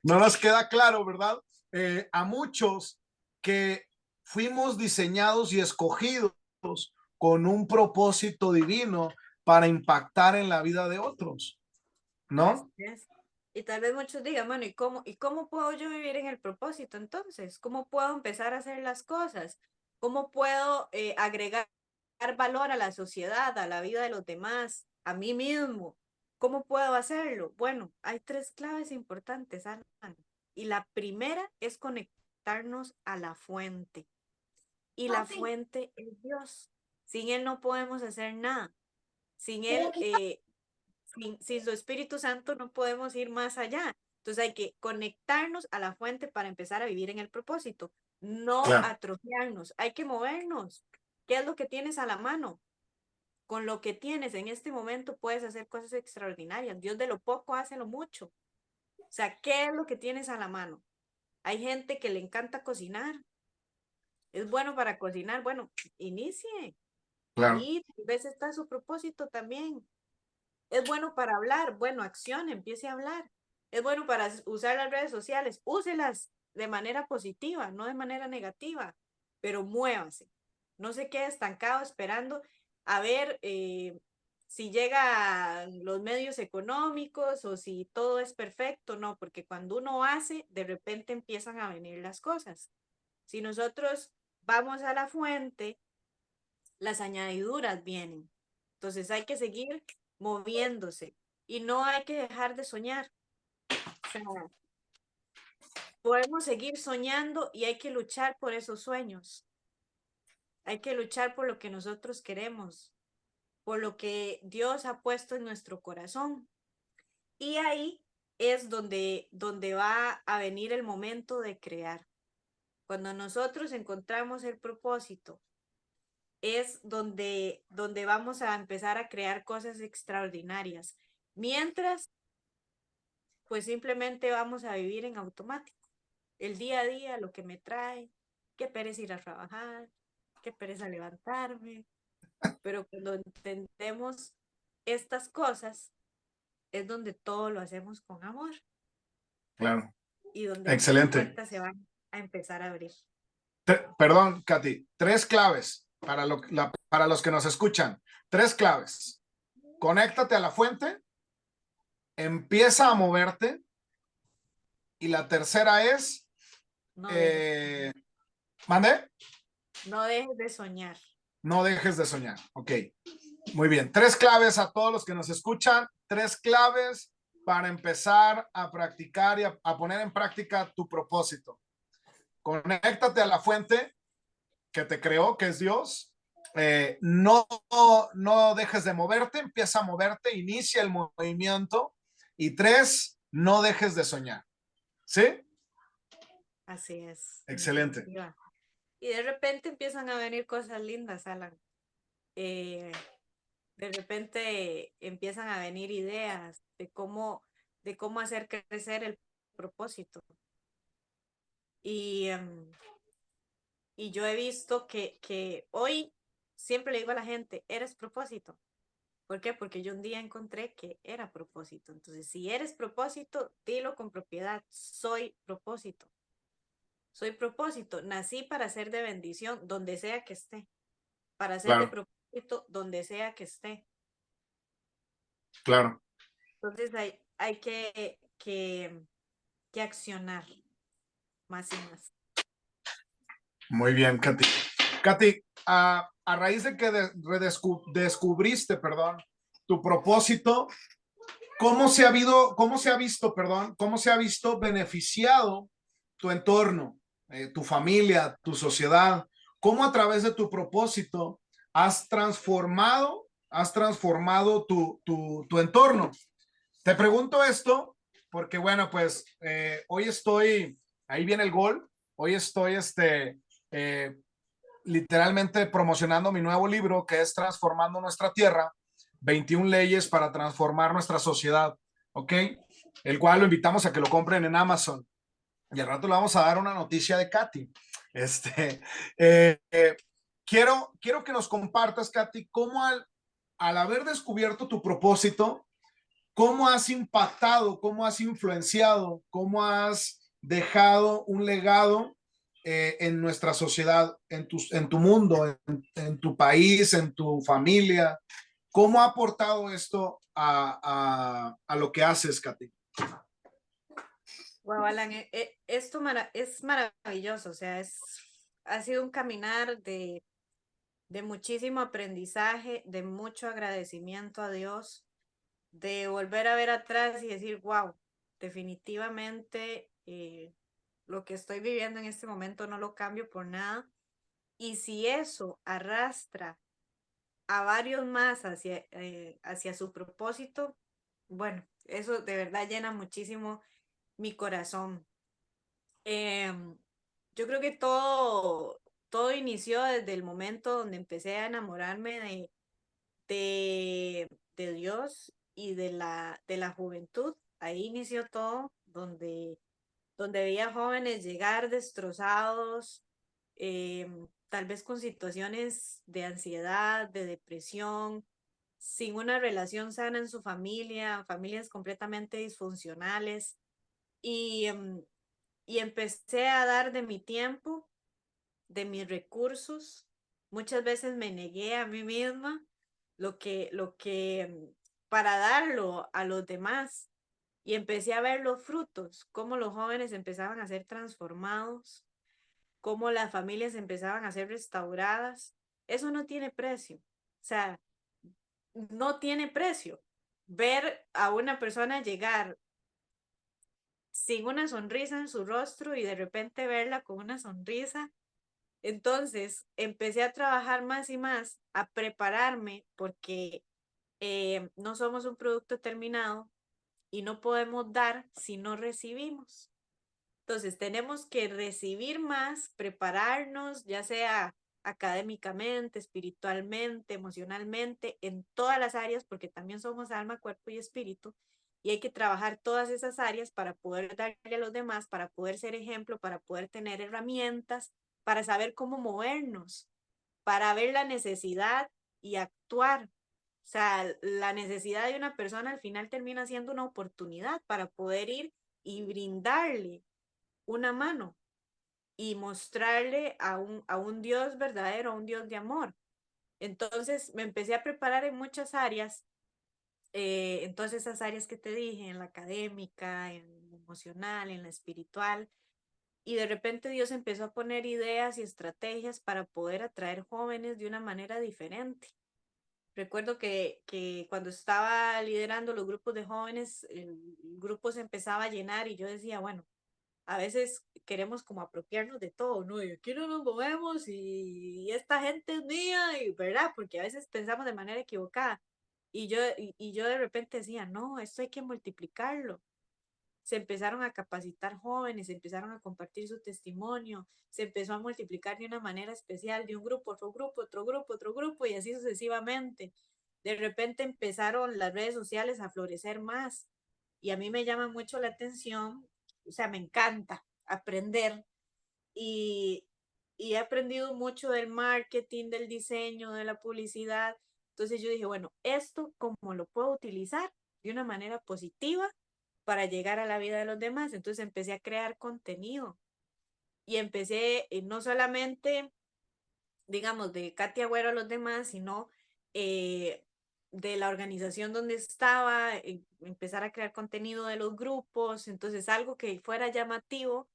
no nos queda claro, ¿verdad? A muchos que fuimos diseñados y escogidos con un propósito divino para impactar en la vida de otros, Así ¿no? es. Y tal vez muchos digan, bueno, y cómo puedo yo vivir en el propósito entonces? ¿Cómo puedo empezar a hacer las cosas? ¿Cómo puedo agregar valor a la sociedad, a la vida de los demás, a mí mismo? ¿Cómo puedo hacerlo? Bueno, hay tres claves importantes, Alan. Y la primera es conectarnos a la fuente. Y la fuente es Dios. Sin Él no podemos hacer nada. Sin Él, sin su Espíritu Santo no podemos ir más allá. Entonces hay que conectarnos a la fuente para empezar a vivir en el propósito. no Claro, atrofiarnos. Hay que movernos. ¿Qué es lo que tienes a la mano? Con lo que tienes en este momento puedes hacer cosas extraordinarias. Dios de lo poco hace lo mucho. O sea, ¿qué es lo que tienes a la mano? Hay gente que le encanta cocinar. Es bueno para cocinar. Bueno, inicie. claro, Y tal vez está su propósito también. Es bueno para hablar. Bueno, acción, empiece a hablar. Es bueno para usar las redes sociales. Úselas de manera positiva, no de manera negativa, pero muévase. No se quede estancado esperando a ver si llegan los medios económicos o si todo es perfecto. No, porque cuando uno hace, de repente empiezan a venir las cosas. Si nosotros vamos a la fuente, las añadiduras vienen. Entonces hay que seguir moviéndose y no hay que dejar de soñar. O sea, podemos seguir soñando y hay que luchar por esos sueños. Hay que luchar por lo que nosotros queremos, por lo que Dios ha puesto en nuestro corazón. Y ahí es donde va a venir el momento de crear. Cuando nosotros encontramos el propósito, es donde vamos a empezar a crear cosas extraordinarias. Mientras, pues simplemente vamos a vivir en automático. El día a día, lo que me trae, qué pereza ir a trabajar, qué pereza levantarme, pero cuando entendemos estas cosas, es donde todo lo hacemos con amor claro. y donde muchas Excelente. puertas se van a empezar a abrir. Perdón, Katy, tres claves para los que nos escuchan. Tres claves. Conéctate a la fuente, empieza a moverte y la tercera es, No dejes, eh, ¿mande? no dejes de soñar. No dejes de soñar. Ok, muy bien. Tres claves a todos los que nos escuchan, tres claves para empezar a practicar y a poner en práctica tu propósito. Conéctate a la fuente que te creó, que es Dios. No dejes de moverte, empieza a moverte, inicia el movimiento. Y tres, no dejes de soñar. ¿Sí? Así es, en Excelente. definitiva. Y de repente empiezan a venir cosas lindas, Alan. Eh, de repente empiezan a venir ideas de cómo hacer crecer el propósito. Y, y yo he visto que hoy siempre le digo a la gente, eres propósito. ¿Por qué? Porque yo un día encontré que era propósito. Entonces, si eres propósito, dilo con propiedad, soy propósito. Soy propósito, nací para ser de bendición donde sea que esté, para ser de Claro, propósito donde sea que esté. claro. Entonces hay que accionar más y más. Muy bien, Katy. Katy, a raíz de que descubriste, perdón, tu propósito, cómo se ha visto, perdón, cómo se ha visto beneficiado tu entorno, tu familia, tu sociedad? ¿Cómo a través de tu propósito has transformado tu entorno? Te pregunto esto porque, bueno, pues hoy estoy, ahí viene el gol, hoy estoy, eh, literalmente promocionando mi nuevo libro que es Transformando Nuestra Tierra, 21 leyes para transformar nuestra sociedad, ¿ok? El cual lo invitamos a que lo compren en Amazon. Y al rato le vamos a dar una noticia de Katy. Este, eh, eh, quiero que nos compartas, Katy, cómo al haber descubierto tu propósito, cómo has impactado, cómo has influenciado, cómo has dejado un legado en nuestra sociedad, en tu mundo, en tu país, en tu familia. ¿Cómo ha aportado esto a lo que haces, Katy? Wow, Alan, esto es maravilloso, o sea, ha sido un caminar de muchísimo aprendizaje, de mucho agradecimiento a Dios, de volver a ver atrás y decir, wow, definitivamente lo que estoy viviendo en este momento no lo cambio por nada. Y si eso arrastra a varios más hacia su propósito, bueno, eso de verdad llena muchísimo mi corazón. Em, Yo creo que todo inició desde el momento donde empecé a enamorarme de, de Dios y de la juventud. Ahí inició todo, donde veía jóvenes llegar destrozados, tal vez con situaciones de ansiedad, de depresión, sin una relación sana en su familia, familias completamente disfuncionales. Y, y empecé a dar de mi tiempo, de mis recursos. Muchas veces me negué a mí misma para darlo a los demás. Y empecé a ver los frutos, cómo los jóvenes empezaban a ser transformados, cómo las familias empezaban a ser restauradas. Eso no tiene precio. O sea, no tiene precio. Ver a una persona llegar sin una sonrisa en su rostro y de repente verla con una sonrisa. Entonces empecé a trabajar más y más, a prepararme porque no somos un producto terminado y no podemos dar si no recibimos. Entonces tenemos que recibir más, prepararnos, ya sea académicamente, espiritualmente, emocionalmente, en todas las áreas, porque también somos alma, cuerpo y espíritu, y hay que trabajar todas esas áreas para poder darle a los demás, para poder ser ejemplo, para poder tener herramientas, para saber cómo movernos, para ver la necesidad y actuar. O sea, la necesidad de una persona al final termina siendo una oportunidad para poder ir y brindarle una mano y mostrarle a un Dios verdadero, a un Dios de amor. Entonces me empecé a preparar en muchas áreas, en todas esas áreas que te dije, en la académica, en la emocional, en la espiritual, y de repente Dios empezó a poner ideas y estrategias para poder atraer jóvenes de una manera diferente. Recuerdo que cuando estaba liderando los grupos de jóvenes, el grupo se empezaba a llenar y yo decía, bueno, a veces queremos como apropiarnos de todo, ¿no? Y aquí no nos movemos y esta gente es mía, y verdad, porque a veces pensamos de manera equivocada. Y yo de repente decía, no, esto hay que multiplicarlo. Se empezaron a capacitar jóvenes, se empezaron a compartir su testimonio, se empezó a multiplicar de una manera especial, de un grupo, otro grupo, otro grupo, otro grupo, y así sucesivamente. De repente empezaron las redes sociales a florecer más y a mí me llama mucho la atención, o sea, me encanta aprender y, y he aprendido mucho del marketing, del diseño, de la publicidad. Entonces yo dije, bueno, esto cómo lo puedo utilizar de una manera positiva para llegar a la vida de los demás. Entonces empecé a crear contenido y empecé no solamente, digamos, de Katy Agüero a los demás, sino eh, de la organización donde estaba, empezar a crear contenido de los grupos, entonces algo que fuera llamativo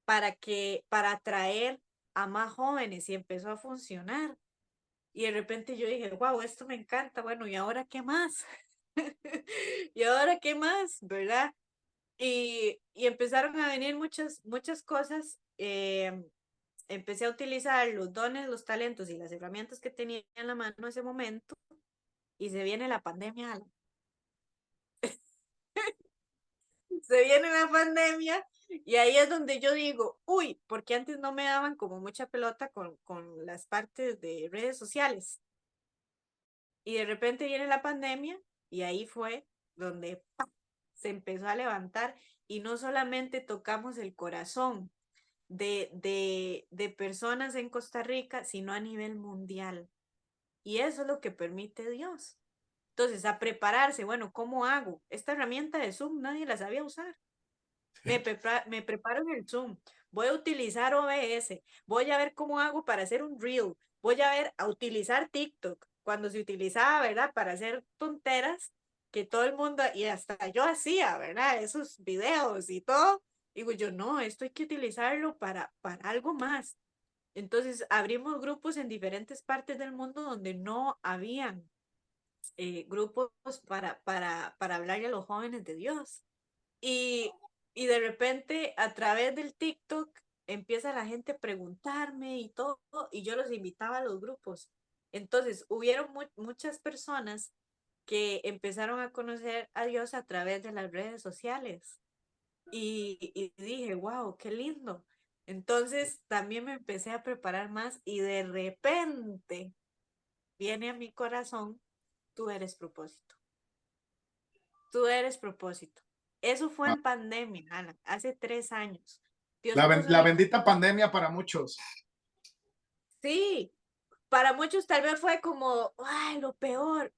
para atraer a más jóvenes y empezó a funcionar. Y de repente yo dije, wow, esto me encanta, bueno, ¿y ahora qué más? ¿Y ahora qué más? ¿Verdad? Y empezaron a venir muchas cosas. Empecé a utilizar los dones, los talentos y las herramientas que tenía en la mano en ese momento y se viene la pandemia. Se viene la pandemia y ahí es donde yo digo, uy, porque antes no me daban como mucha pelota con las partes de redes sociales. Y de repente viene la pandemia y ahí fue donde ¡pam! Se empezó a levantar y no solamente tocamos el corazón de personas en Costa Rica, sino a nivel mundial. Y eso es lo que permite Dios. Entonces, a prepararse, bueno, ¿cómo hago? Esta herramienta de Zoom nadie la sabía usar. Me preparo en el Zoom, voy a utilizar OBS, voy a ver cómo hago para hacer un reel, voy a ver a utilizar TikTok, cuando se utilizaba, ¿verdad? Para hacer tonteras que todo el mundo, y hasta yo hacía, ¿verdad? Esos videos y todo. Digo yo, no, esto hay que utilizarlo para algo más. Entonces abrimos grupos en diferentes partes del mundo donde no habían grupos para hablarle a los jóvenes de Dios. Y, y de repente a través del TikTok empieza la gente a preguntarme y todo, y yo los invitaba a los grupos. Entonces, hubieron muchas personas que empezaron a conocer a Dios a través de las redes sociales. Y dije, wow, qué lindo. Entonces también me empecé a preparar más y de repente viene a mi corazón, tú eres propósito, tú eres propósito. Eso fue en pandemia, Alan, hace 3 años. Dios puso en La mi... bendita pandemia para muchos. Sí, para muchos tal vez fue como, ay, lo peor.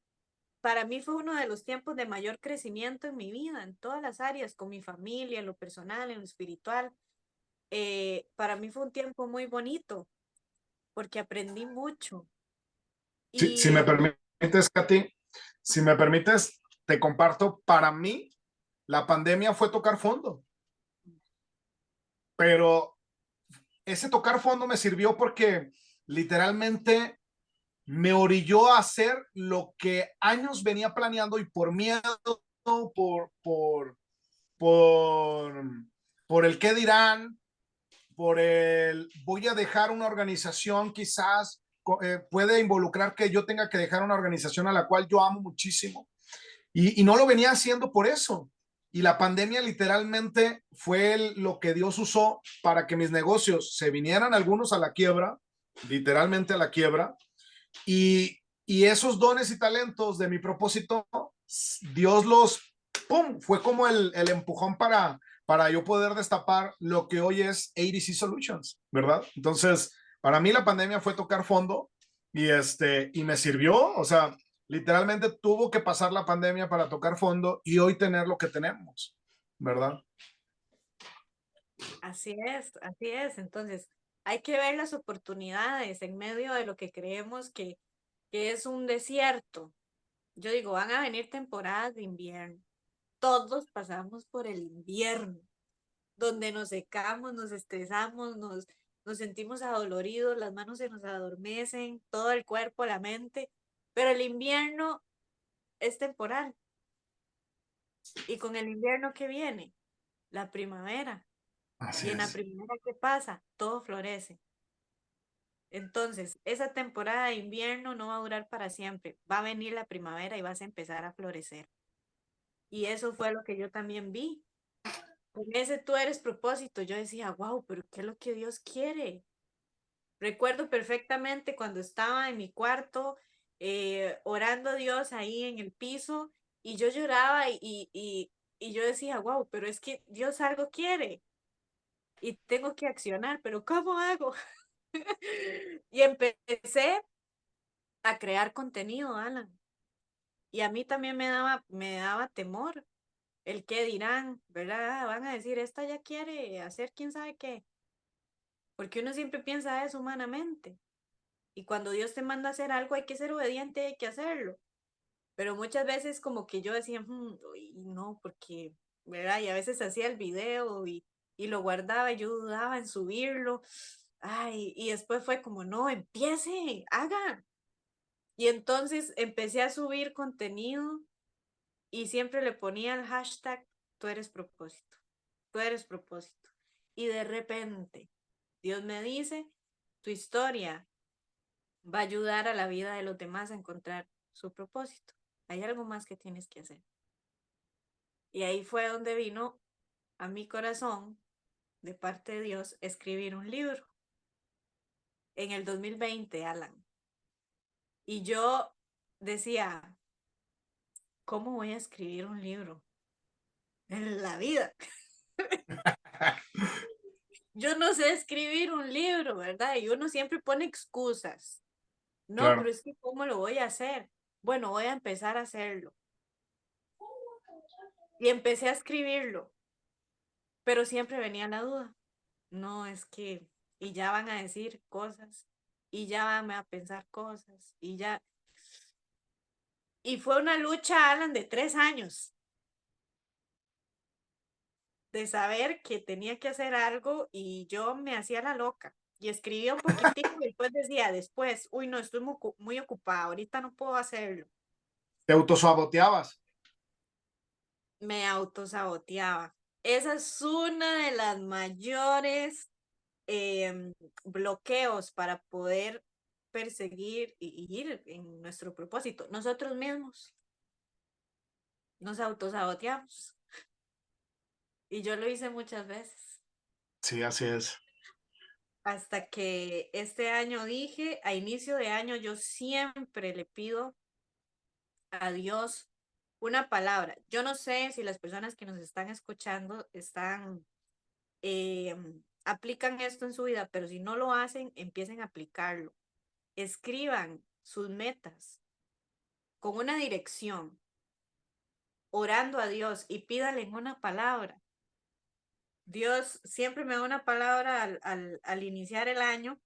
Para mí fue uno de los tiempos de mayor crecimiento en mi vida, en todas las áreas, con mi familia, en lo personal, en lo espiritual. Para mí fue un tiempo muy bonito porque aprendí mucho. Si me Y permites, Katy, si me permites, te comparto, para mí la pandemia fue tocar fondo, pero ese tocar fondo me sirvió porque literalmente me orilló a hacer lo que años venía planeando y por miedo, por, por, por, por el qué dirán, por el voy a dejar una organización quizás puede involucrar que yo tenga que dejar una organización a la cual yo amo muchísimo y no lo venía haciendo por eso. Y la pandemia literalmente fue lo que Dios usó para que mis negocios se vinieran algunos a la quiebra, literalmente a la quiebra, y esos dones y talentos de mi propósito, Dios los, ¡pum!, fue como el empujón para yo poder destapar lo que hoy es ADC Solutions, ¿verdad? Entonces, para mí la pandemia fue tocar fondo y me sirvió, o sea, literalmente tuvo que pasar la pandemia para tocar fondo y hoy tener lo que tenemos, ¿verdad? así es, así es. Entonces, hay que ver las oportunidades en medio de lo que creemos que es un desierto. Yo digo, van a venir temporadas de invierno. Todos pasamos por el invierno, donde nos secamos, nos estresamos, nos sentimos adoloridos, las manos se nos adormecen, todo el cuerpo, la mente, pero el invierno es temporal. Y con el invierno que viene, la primavera. Así Y en la es. primavera, ¿qué pasa? Todo florece. Entonces, esa temporada de invierno no va a durar para siempre. Va a venir la primavera y vas a empezar a florecer. Y eso fue lo que yo también vi. Con ese tú eres propósito. Yo decía, wow, pero ¿qué es lo que Dios quiere? Recuerdo perfectamente cuando estaba en mi cuarto orando a Dios ahí en el piso y yo lloraba y yo decía, wow, pero es que Dios algo quiere y tengo que accionar, pero ¿cómo hago? Y empecé a crear contenido, Alan. Y a mí también me daba temor el qué dirán, ¿verdad? Van a decir, esta ya quiere hacer quién sabe qué, porque uno siempre piensa eso humanamente. Y cuando Dios te manda a hacer algo, hay que ser obediente, hay que hacerlo. Pero muchas veces como que yo decía, uy, no, porque, ¿verdad? Y a veces hacía el video y lo guardaba y yo dudaba en subirlo. Ay, y después fue como, no, empiece, haga. Y entonces empecé a subir contenido y siempre le ponía el hashtag, tú eres propósito, tú eres propósito. Y de repente, Dios me dice, tu historia va a ayudar a la vida de los demás a encontrar su propósito. Hay algo más que tienes que hacer. Y ahí fue donde vino a mi corazón, de parte de Dios, escribir un libro en el 2020, Alan. Y yo decía, ¿cómo voy a escribir un libro en la vida? Yo no sé escribir un libro, ¿verdad? Y uno siempre pone excusas. No, pero Claro. es que ¿cómo lo voy a hacer? Bueno, voy a empezar a hacerlo. Y empecé a escribirlo, pero siempre venía la duda. No, es que, y ya van a decir cosas, y ya van a pensar cosas, y ya. Y fue una lucha, Alan, de 3 años, de saber que tenía que hacer algo y yo me hacía la loca. Y escribía un poquitico y después decía, después, uy, no, estoy muy ocupada, ahorita no puedo hacerlo. Te autosaboteabas. Me autosaboteaba. Esa es una de las mayores bloqueos para poder perseguir y ir en nuestro propósito. Nosotros mismos nos autosaboteamos y yo lo hice muchas veces. Sí, así es. hasta que este año dije, a inicio de año yo siempre le pido a Dios una palabra. Yo no sé si las personas que nos están escuchando eh, aplican esto en su vida, pero si no lo hacen, empiecen a aplicarlo. Escriban sus metas con una dirección, orando a Dios y pídale en una palabra. Dios siempre me da una palabra al iniciar el año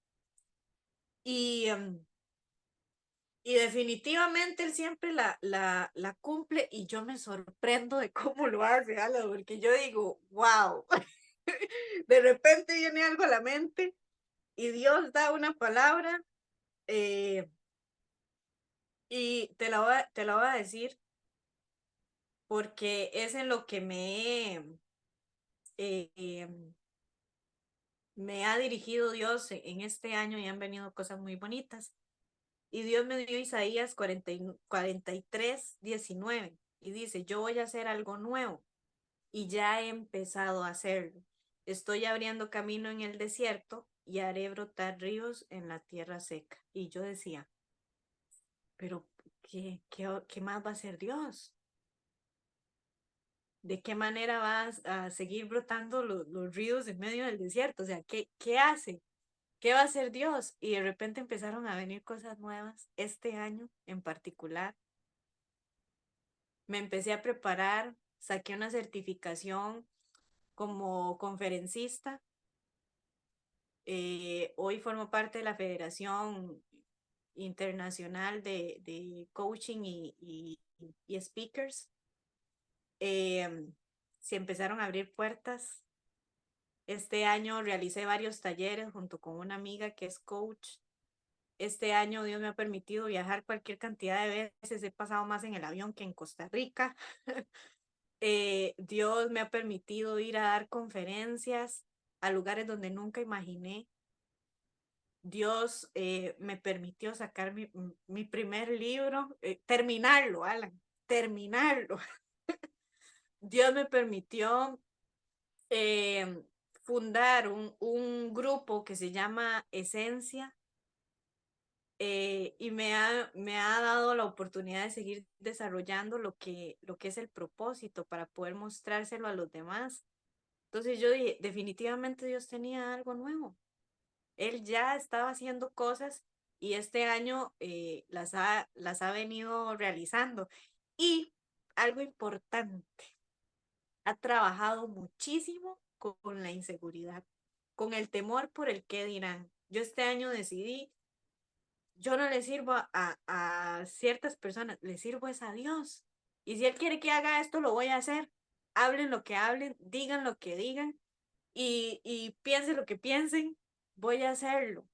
y, y definitivamente él siempre la cumple y yo me sorprendo de cómo lo hace, Ala, porque yo digo, wow, de repente viene algo a la mente y Dios da una palabra eh, y te la voy a decir porque es en lo que eh, eh, me ha dirigido Dios en este año y han venido cosas muy bonitas. Y Dios me dio Isaías 43:19 y dice, yo voy a hacer algo nuevo y ya he empezado a hacerlo. Estoy abriendo camino en el desierto y haré brotar ríos en la tierra seca. Y yo decía, pero ¿qué más va a hacer Dios? ¿De qué manera vas a seguir brotando los ríos en medio del desierto? O sea, ¿qué hace? ¿Qué va a hacer Dios? Y de repente empezaron a venir cosas nuevas este año en particular. Me empecé a preparar, saqué una certificación como conferencista. Hoy formo parte de la Federación Internacional de Coaching y Speakers. Se empezaron a abrir puertas. Este año realicé varios talleres junto con una amiga que es coach. Este año Dios me ha permitido viajar cualquier cantidad de veces. He pasado más en el avión que en Costa Rica. Dios me ha permitido ir a dar conferencias a lugares donde nunca imaginé. Dios me permitió sacar mi primer libro, terminarlo, Alan, terminarlo. Dios me permitió eh, fundar un grupo que se llama Esencia y me ha dado la oportunidad de seguir desarrollando lo que es el propósito para poder mostrárselo a los demás. Entonces yo dije, definitivamente Dios tenía algo nuevo. Él ya estaba haciendo cosas y este año las ha venido realizando. Y algo importante, ha trabajado muchísimo con la inseguridad, con el temor por el qué dirán. Yo este año decidí, yo no le sirvo a ciertas personas, le sirvo es a Dios. Y si Él quiere que haga esto, lo voy a hacer. Hablen lo que hablen, digan lo que digan y piensen lo que piensen, voy a hacerlo,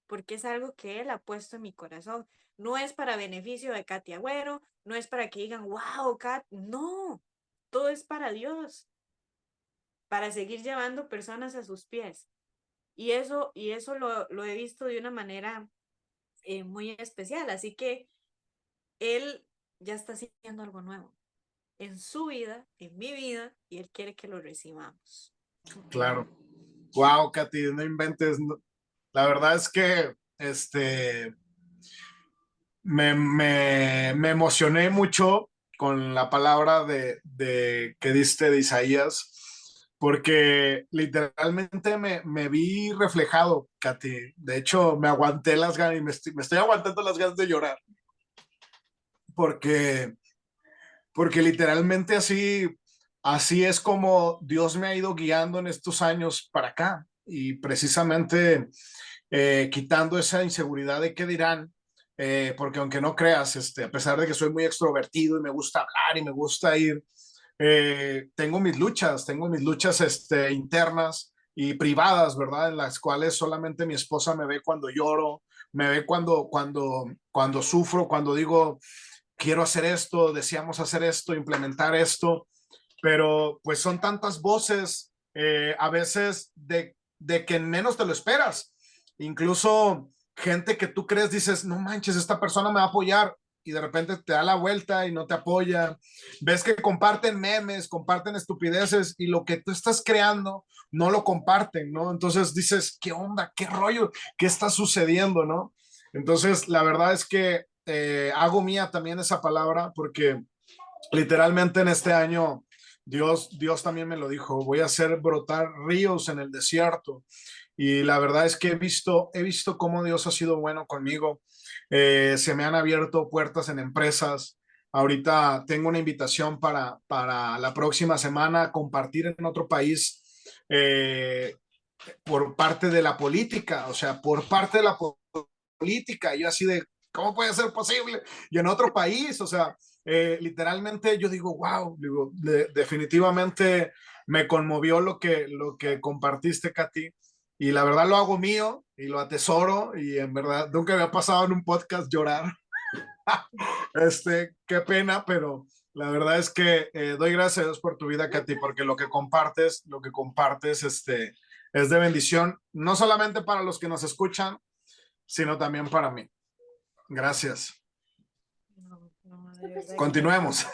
porque es algo que Él ha puesto en mi corazón. No es para beneficio de Katy Agüero, no es para que digan, wow, Kat, no, todo es para Dios, para seguir llevando personas a sus pies. Y eso lo he visto de una manera muy especial. Así que Él ya está haciendo algo nuevo en su vida, en mi vida, y Él quiere que lo recibamos. Claro. Wow, Katy, no inventes. La verdad es que me emocioné mucho con la palabra que diste de Isaías, porque literalmente me vi reflejado, Katy. De hecho, me aguanté las ganas y me estoy aguantando las ganas de llorar, porque, porque literalmente así es como Dios me ha ido guiando en estos años para acá. Y precisamente quitando esa inseguridad de qué dirán, porque aunque no creas, a pesar de que soy muy extrovertido y me gusta hablar y me gusta ir, tengo mis luchas internas y privadas, ¿verdad? En las cuales solamente mi esposa me ve cuando lloro, me ve cuando sufro, cuando digo, quiero hacer esto, deseamos hacer esto, implementar esto, pero pues son tantas voces a veces de que menos te lo esperas. Incluso gente que tú crees, dices, no manches, esta persona me va a apoyar y de repente te da la vuelta y no te apoya. Ves que comparten memes, comparten estupideces y lo que tú estás creando no lo comparten, ¿no? Entonces dices, ¿qué onda? ¿Qué rollo? ¿Qué está sucediendo, no? Entonces, la verdad es que hago mía también esa palabra porque literalmente en este año Dios también me lo dijo, voy a hacer brotar ríos en el desierto. Y la verdad es que he visto cómo Dios ha sido bueno conmigo. Se me han abierto puertas en empresas. Ahorita tengo una invitación para la próxima semana a compartir en otro país por parte de la política, o sea, por parte de la política. Yo así de, ¿cómo puede ser posible? Y en otro país, o sea, literalmente yo digo, wow, digo, definitivamente me conmovió lo que compartiste, Katy, y la verdad lo hago mío y lo atesoro y en verdad nunca había pasado en un podcast llorar. Qué pena, pero la verdad es que doy gracias a Dios por tu vida, Katy, porque lo que compartes, es de bendición, no solamente para los que nos escuchan, sino también para mí. Gracias. No, no, de verdad que Continuemos.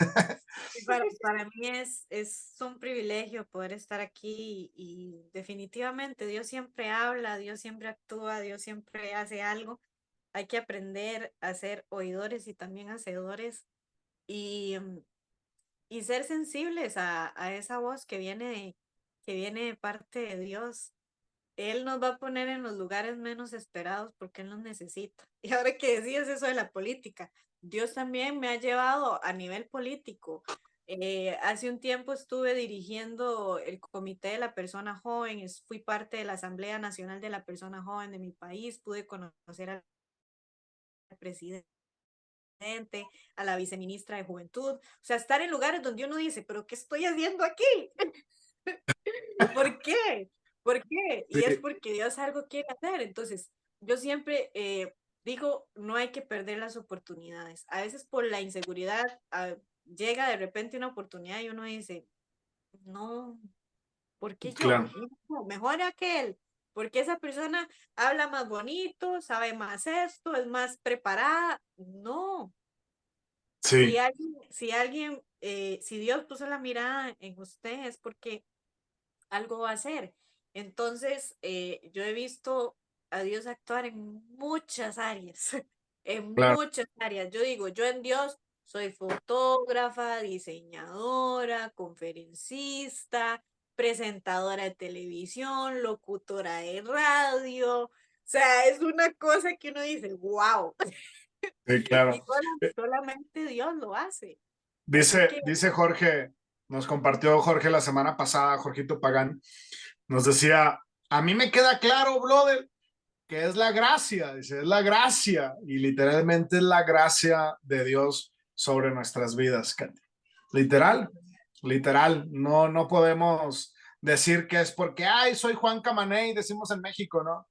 para mí es un privilegio poder estar aquí y definitivamente Dios siempre habla, Dios siempre actúa, Dios siempre hace algo. Hay que aprender a ser oidores y también hacedores y, y ser sensibles a esa voz que viene de parte de Dios. Él nos va a poner en los lugares menos esperados porque Él nos necesita. Y ahora que decías eso de la política, Dios también me ha llevado a nivel político. Hace un tiempo estuve dirigiendo el Comité de la Persona Joven, fui parte de la Asamblea Nacional de la Persona Joven de mi país, pude conocer al presidente, a la viceministra de Juventud, o sea, estar en lugares donde uno dice, pero ¿qué estoy haciendo aquí? ¿Por qué? ¿Por qué? Sí, Y es porque Dios algo quiere hacer. Entonces, yo siempre digo, no hay que perder las oportunidades. A veces por la inseguridad llega de repente una oportunidad y uno dice, no, ¿por qué yo? claro. No, mejor aquel, porque esa persona habla más bonito, sabe más esto, es más preparada. No, Sí, si Dios puso la mirada en usted es porque algo va a hacer. Entonces, yo he visto a Dios actuar en muchas áreas, en claro. muchas áreas. Yo digo, yo en Dios soy fotógrafa, diseñadora, conferencista, presentadora de televisión, locutora de radio. O sea, es una cosa que uno dice, wow. Sí, Y claro. solamente Dios lo hace. Así Dice, que dice Jorge, nos compartió Jorge la semana pasada, Jorgito Pagán, nos decía, a mí me queda claro, brother, que es la gracia, dice, es la gracia, y literalmente es la gracia de Dios sobre nuestras vidas, Katy. Literal, literal, no podemos decir que es porque, ay, soy Juan Camaney, decimos en México, ¿no?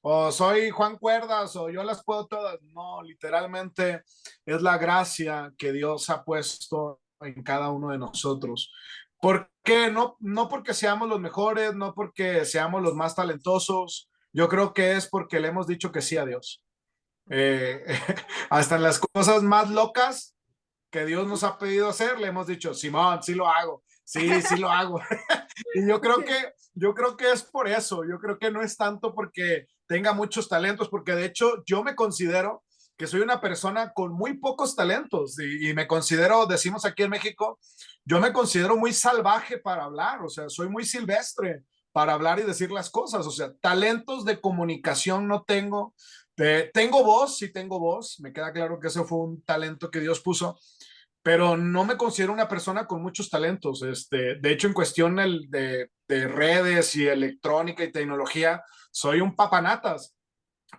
O soy Juan Cuerdas, o yo las puedo todas. No, literalmente es la gracia que Dios ha puesto en cada uno de nosotros. ¿Por qué? No porque seamos los mejores, no porque seamos los más talentosos. Yo creo que es porque le hemos dicho que sí a Dios. Eh, hasta en las cosas más locas que Dios nos ha pedido hacer, le hemos dicho, Simón, sí lo hago, sí lo hago. Y yo creo que es por eso, yo creo que no es tanto porque tenga muchos talentos, porque de hecho yo me considero que soy una persona con muy pocos talentos y me considero, decimos aquí en México, yo me considero muy salvaje para hablar, o sea, soy muy silvestre para hablar y decir las cosas, o sea, talentos de comunicación no tengo, tengo voz, sí tengo voz, me queda claro que eso fue un talento que Dios puso, pero no me considero una persona con muchos talentos. De hecho, en cuestión de redes y electrónica y tecnología, soy un papanatas,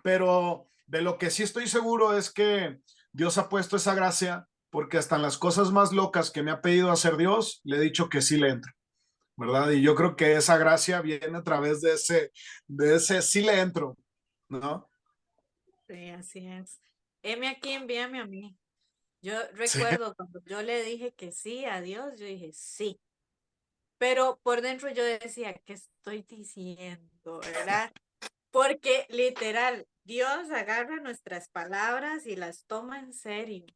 pero de lo que sí estoy seguro es que Dios ha puesto esa gracia porque hasta en las cosas más locas que me ha pedido hacer Dios, le he dicho que sí le entro, ¿verdad? Y yo creo que esa gracia viene a través de ese sí le entro, ¿no? sí, así es. Heme aquí, envíame a mí. Yo Sí, recuerdo cuando yo le dije que sí a Dios, yo dije sí, pero por dentro yo decía, ¿qué estoy diciendo, verdad? Porque literal, Dios agarra nuestras palabras y las toma en serio.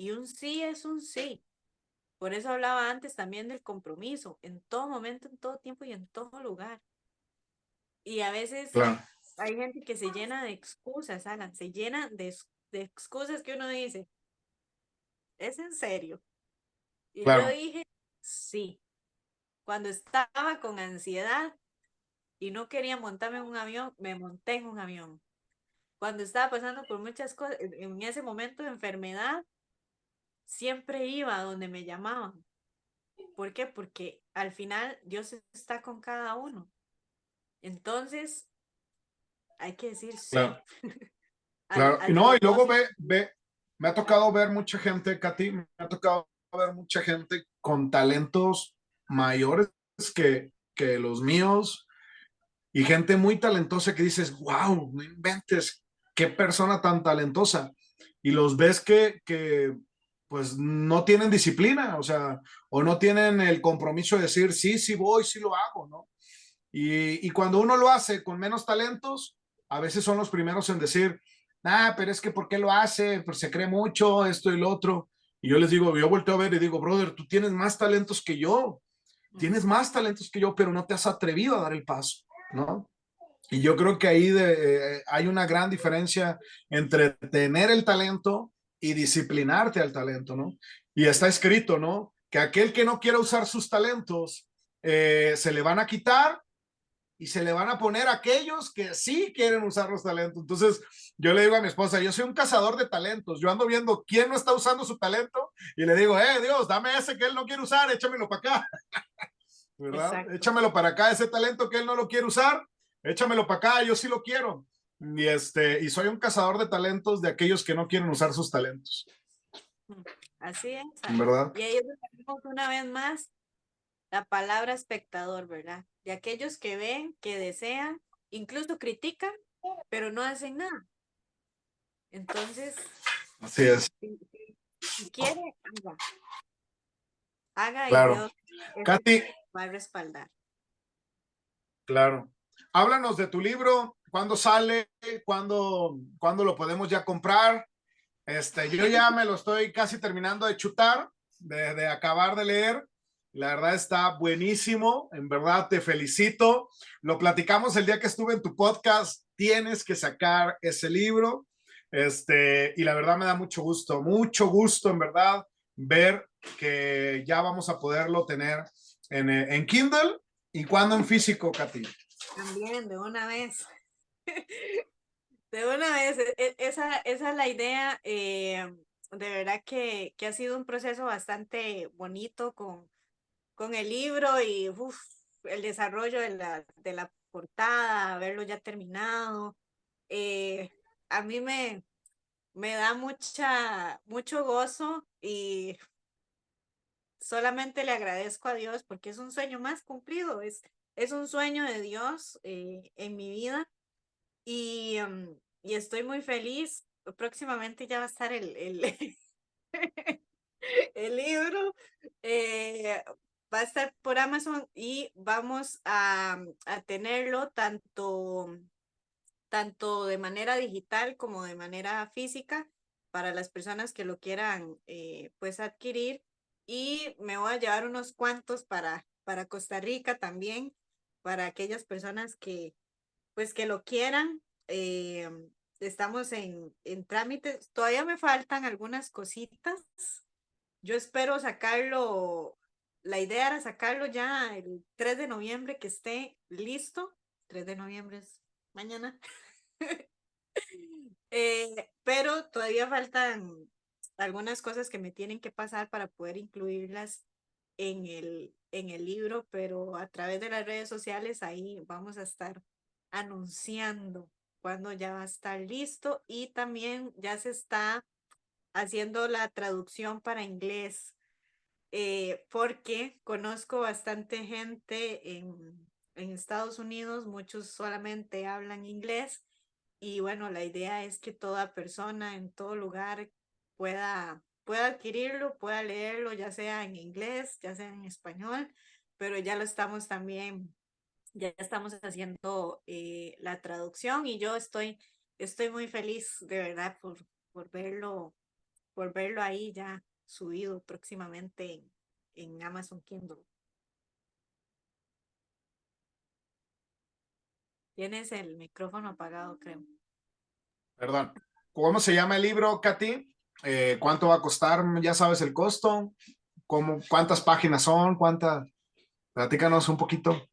y un sí es un sí. Por eso hablaba antes también del compromiso, en todo momento, en todo tiempo y en todo lugar. Y a veces Claro, hay gente que se llena de excusas, Alan, se llena de excusas que uno dice, ¿es en serio? Y yo claro, dije, sí. Cuando estaba con ansiedad y no quería montarme en un avión, me monté en un avión. Cuando estaba pasando por muchas cosas, en ese momento de enfermedad, siempre iba a donde me llamaban. ¿Por qué? Porque al final Dios está con cada uno. Entonces, hay que decir sí claro, claro. Y al no, y luego propósito. me ha tocado ver mucha gente, Katy, me ha tocado ver mucha gente con talentos mayores que los míos y gente muy talentosa que dices, wow, no inventes, qué persona tan talentosa. Y los ves que pues no tienen disciplina, o sea, o no tienen el compromiso de decir, sí, sí voy, sí lo hago, ¿no? Y cuando uno lo hace con menos talentos, a veces son los primeros en decir, ah, pero es que ¿por qué lo hace? Pues se cree mucho, esto y lo otro. Y yo les digo, yo volteo a ver y digo, brother, tú tienes más talentos que yo, tienes Ujú. más talentos que yo, pero no te has atrevido a dar el paso, ¿no? Y yo creo que ahí hay una gran diferencia entre tener el talento y disciplinarte al talento, ¿no? Y está escrito, ¿no? Que aquel que no quiera usar sus talentos se le van a quitar y se le van a poner a aquellos que sí quieren usar los talentos. Entonces, yo le digo a mi esposa, yo soy un cazador de talentos, yo ando viendo quién no está usando su talento y le digo, Dios, dame ese que él no quiere usar, échamelo para acá. ¿Verdad? Exacto. Échamelo para acá, ese talento que él no lo quiere usar, échamelo para acá, yo sí lo quiero. Y soy un cazador de talentos de aquellos que no quieren usar sus talentos, Mm, así es, Alan. ¿verdad? Y ahí es donde tenemos una vez más la palabra espectador, ¿verdad? De aquellos que ven, que desean, incluso critican, pero no hacen nada. Entonces, Así es, si quiere, haga, haga y claro. Dios es el Katy, que va a respaldar. claro. Háblanos de tu libro, ¿cuándo sale? ¿Cuándo lo podemos ya comprar? Yo ya me lo estoy casi terminando de chutar, de acabar de leer. La verdad está buenísimo, en verdad te felicito. Lo platicamos el día que estuve en tu podcast, tienes que sacar ese libro. Y la verdad me da mucho gusto en verdad ver que ya vamos a poderlo tener en Kindle y cuando en físico, Katy. También, de una vez. De una vez, esa es la idea. De verdad que ha sido un proceso bastante bonito con el libro y uf, el desarrollo de la portada, haberlo ya terminado. Eh, a mí me da mucho gozo y solamente le agradezco a Dios porque es un sueño más cumplido, es un sueño de Dios en mi vida y estoy muy feliz. Próximamente ya va a estar el libro. eh, Va a estar por Amazon y vamos a tenerlo tanto de manera digital como de manera física para las personas que lo quieran pues adquirir. Y me voy a llevar unos cuantos para Costa Rica también, para aquellas personas que pues que lo quieran. Estamos en trámites. Todavía me faltan algunas cositas. Yo espero sacarlo. La idea era sacarlo ya el 3 de noviembre que esté listo. 3 de noviembre es mañana. Pero todavía faltan algunas cosas que me tienen que pasar para poder incluirlas en el libro, pero a través de las redes sociales ahí vamos a estar anunciando cuando ya va a estar listo y también ya se está haciendo la traducción para inglés, porque conozco bastante gente en Estados Unidos, muchos solamente hablan inglés y bueno, la idea es que toda persona en todo lugar pueda adquirirlo, pueda leerlo, ya sea en inglés, ya sea en español, pero ya lo estamos también, ya estamos haciendo la traducción y yo estoy muy feliz de verdad por verlo por verlo ahí ya subido próximamente en Amazon Kindle. Tienes el micrófono apagado, creo. Perdón. ¿Cómo se llama el libro, Katy? ¿Cuánto va a costar? ¿Ya sabes el costo? ¿Cuántas páginas son? ¿Cuántas? Platícanos un poquito.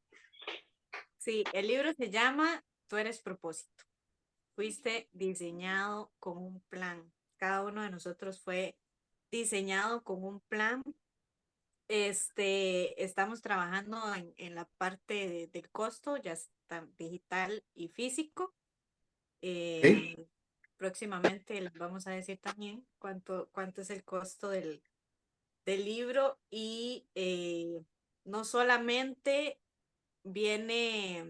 Sí, el libro se llama Tú eres propósito. Fuiste diseñado con un plan. Cada uno de nosotros fue diseñado con un plan. Estamos trabajando en la parte del costo, ya está digital y físico. ¿Sí? Próximamente les vamos a decir también cuánto es el costo del libro y no solamente viene,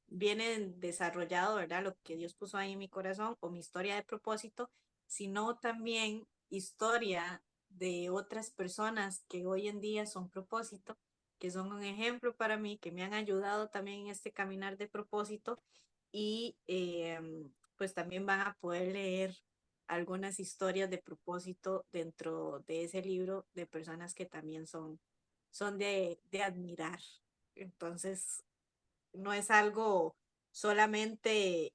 viene desarrollado, ¿verdad? Lo que Dios puso ahí en mi corazón o mi historia de propósito, sino también historia de otras personas que hoy en día son propósito, que son un ejemplo para mí, que me han ayudado también en este caminar de propósito y pues también van a poder leer algunas historias de propósito dentro de ese libro de personas que también son de admirar. Entonces, no es algo solamente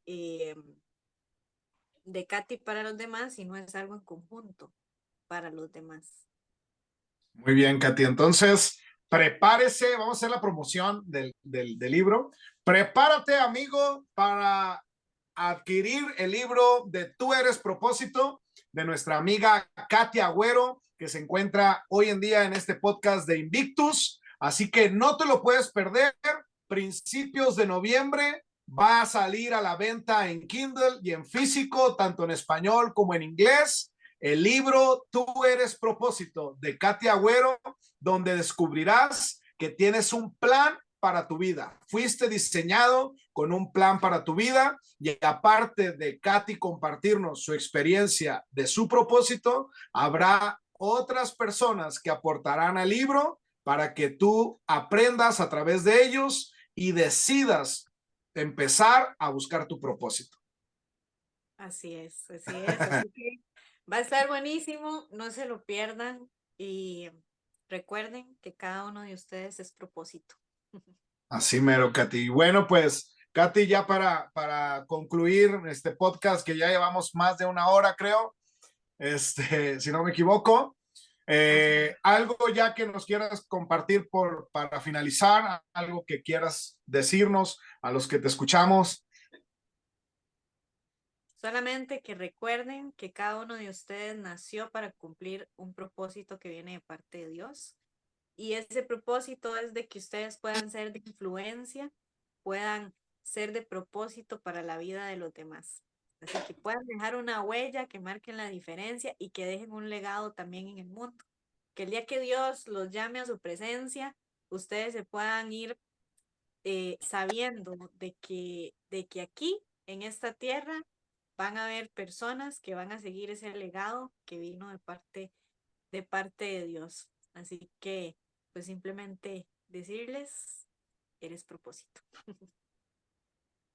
de Katy para los demás, sino es algo en conjunto para los demás. Muy bien, Katy. Entonces, prepárese, vamos a hacer la promoción del libro. Prepárate, amigo, para adquirir el libro de Tú eres propósito de nuestra amiga Katy Agüero, que se encuentra hoy en día en este podcast de Invictus. Así que no te lo puedes perder. Principios de noviembre va a salir a la venta en Kindle y en físico, tanto en español como en inglés. El libro Tú eres propósito de Katy Agüero, donde descubrirás que tienes un plan para tu vida. Fuiste diseñado con un plan para tu vida y aparte de Katy compartirnos su experiencia de su propósito, habrá otras personas que aportarán al libro para que tú aprendas a través de ellos y decidas empezar a buscar tu propósito. Así es, así es. Así que va a estar buenísimo, no se lo pierdan y recuerden que cada uno de ustedes es propósito. Así mero, Katy. Bueno, pues, Katy, ya para concluir este podcast, que ya llevamos más de una hora, creo, si no me equivoco, Así es. algo ya que nos quieras compartir para finalizar, algo que quieras decirnos a los que te escuchamos. Solamente que recuerden que cada uno de ustedes nació para cumplir un propósito que viene de parte de Dios. Y ese propósito es de que ustedes puedan ser de influencia, puedan ser de propósito para la vida de los demás. Así que puedan dejar una huella que marquen la diferencia y que dejen un legado también en el mundo. Que el día que Dios los llame a su presencia, ustedes se puedan ir sabiendo de que aquí, en esta tierra, van a haber personas que van a seguir ese legado que vino de parte de Dios. Así que, pues simplemente decirles, eres propósito.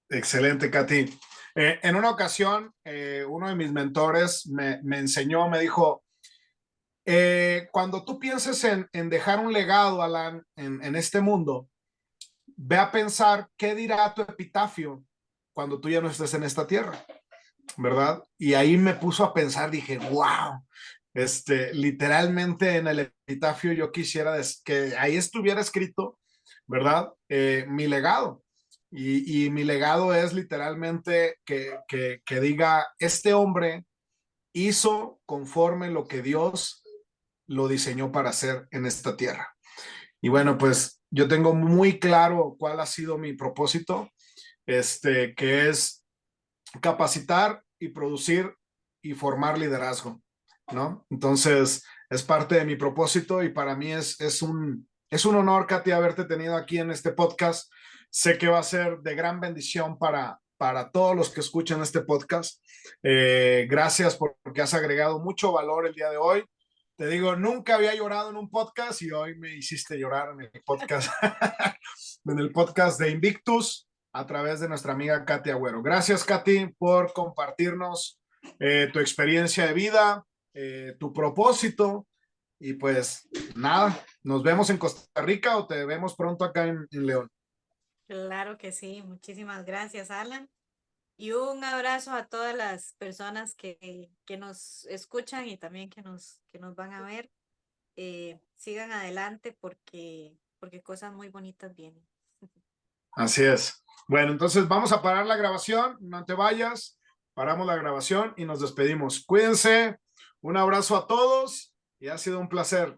Excelente, Katy. En una ocasión, uno de mis mentores me enseñó, me dijo, cuando tú pienses en dejar un legado, Alan, en este mundo, ve a pensar qué dirá tu epitafio cuando tú ya no estés en esta tierra, ¿verdad? Y ahí me puso a pensar, dije, wow, literalmente en el epitafio yo quisiera que ahí estuviera escrito, ¿verdad? Mi legado. Y mi legado es literalmente que diga, este hombre hizo conforme lo que Dios lo diseñó para hacer en esta tierra. Y bueno, pues yo tengo muy claro cuál ha sido mi propósito, que es capacitar y producir y formar liderazgo, ¿no? Entonces, es parte de mi propósito y para mí es un honor, Katy, haberte tenido aquí en este podcast. Sé que va a ser de gran bendición para todos los que escuchan este podcast. Gracias porque has agregado mucho valor el día de hoy. Te digo, nunca había llorado en un podcast y hoy me hiciste llorar en el podcast, en el podcast de Invictus a través de nuestra amiga Katy Agüero. Gracias, Katy, por compartirnos tu experiencia de vida, tu propósito. Y pues nada, nos vemos en Costa Rica o te vemos pronto acá en León. Claro que sí, muchísimas gracias, Alan. Y un abrazo a todas las personas que nos escuchan y también que nos van a ver. Sigan adelante porque cosas muy bonitas vienen. Así es. Bueno, entonces vamos a parar la grabación, no te vayas, paramos la grabación y nos despedimos. Cuídense, un abrazo a todos y ha sido un placer.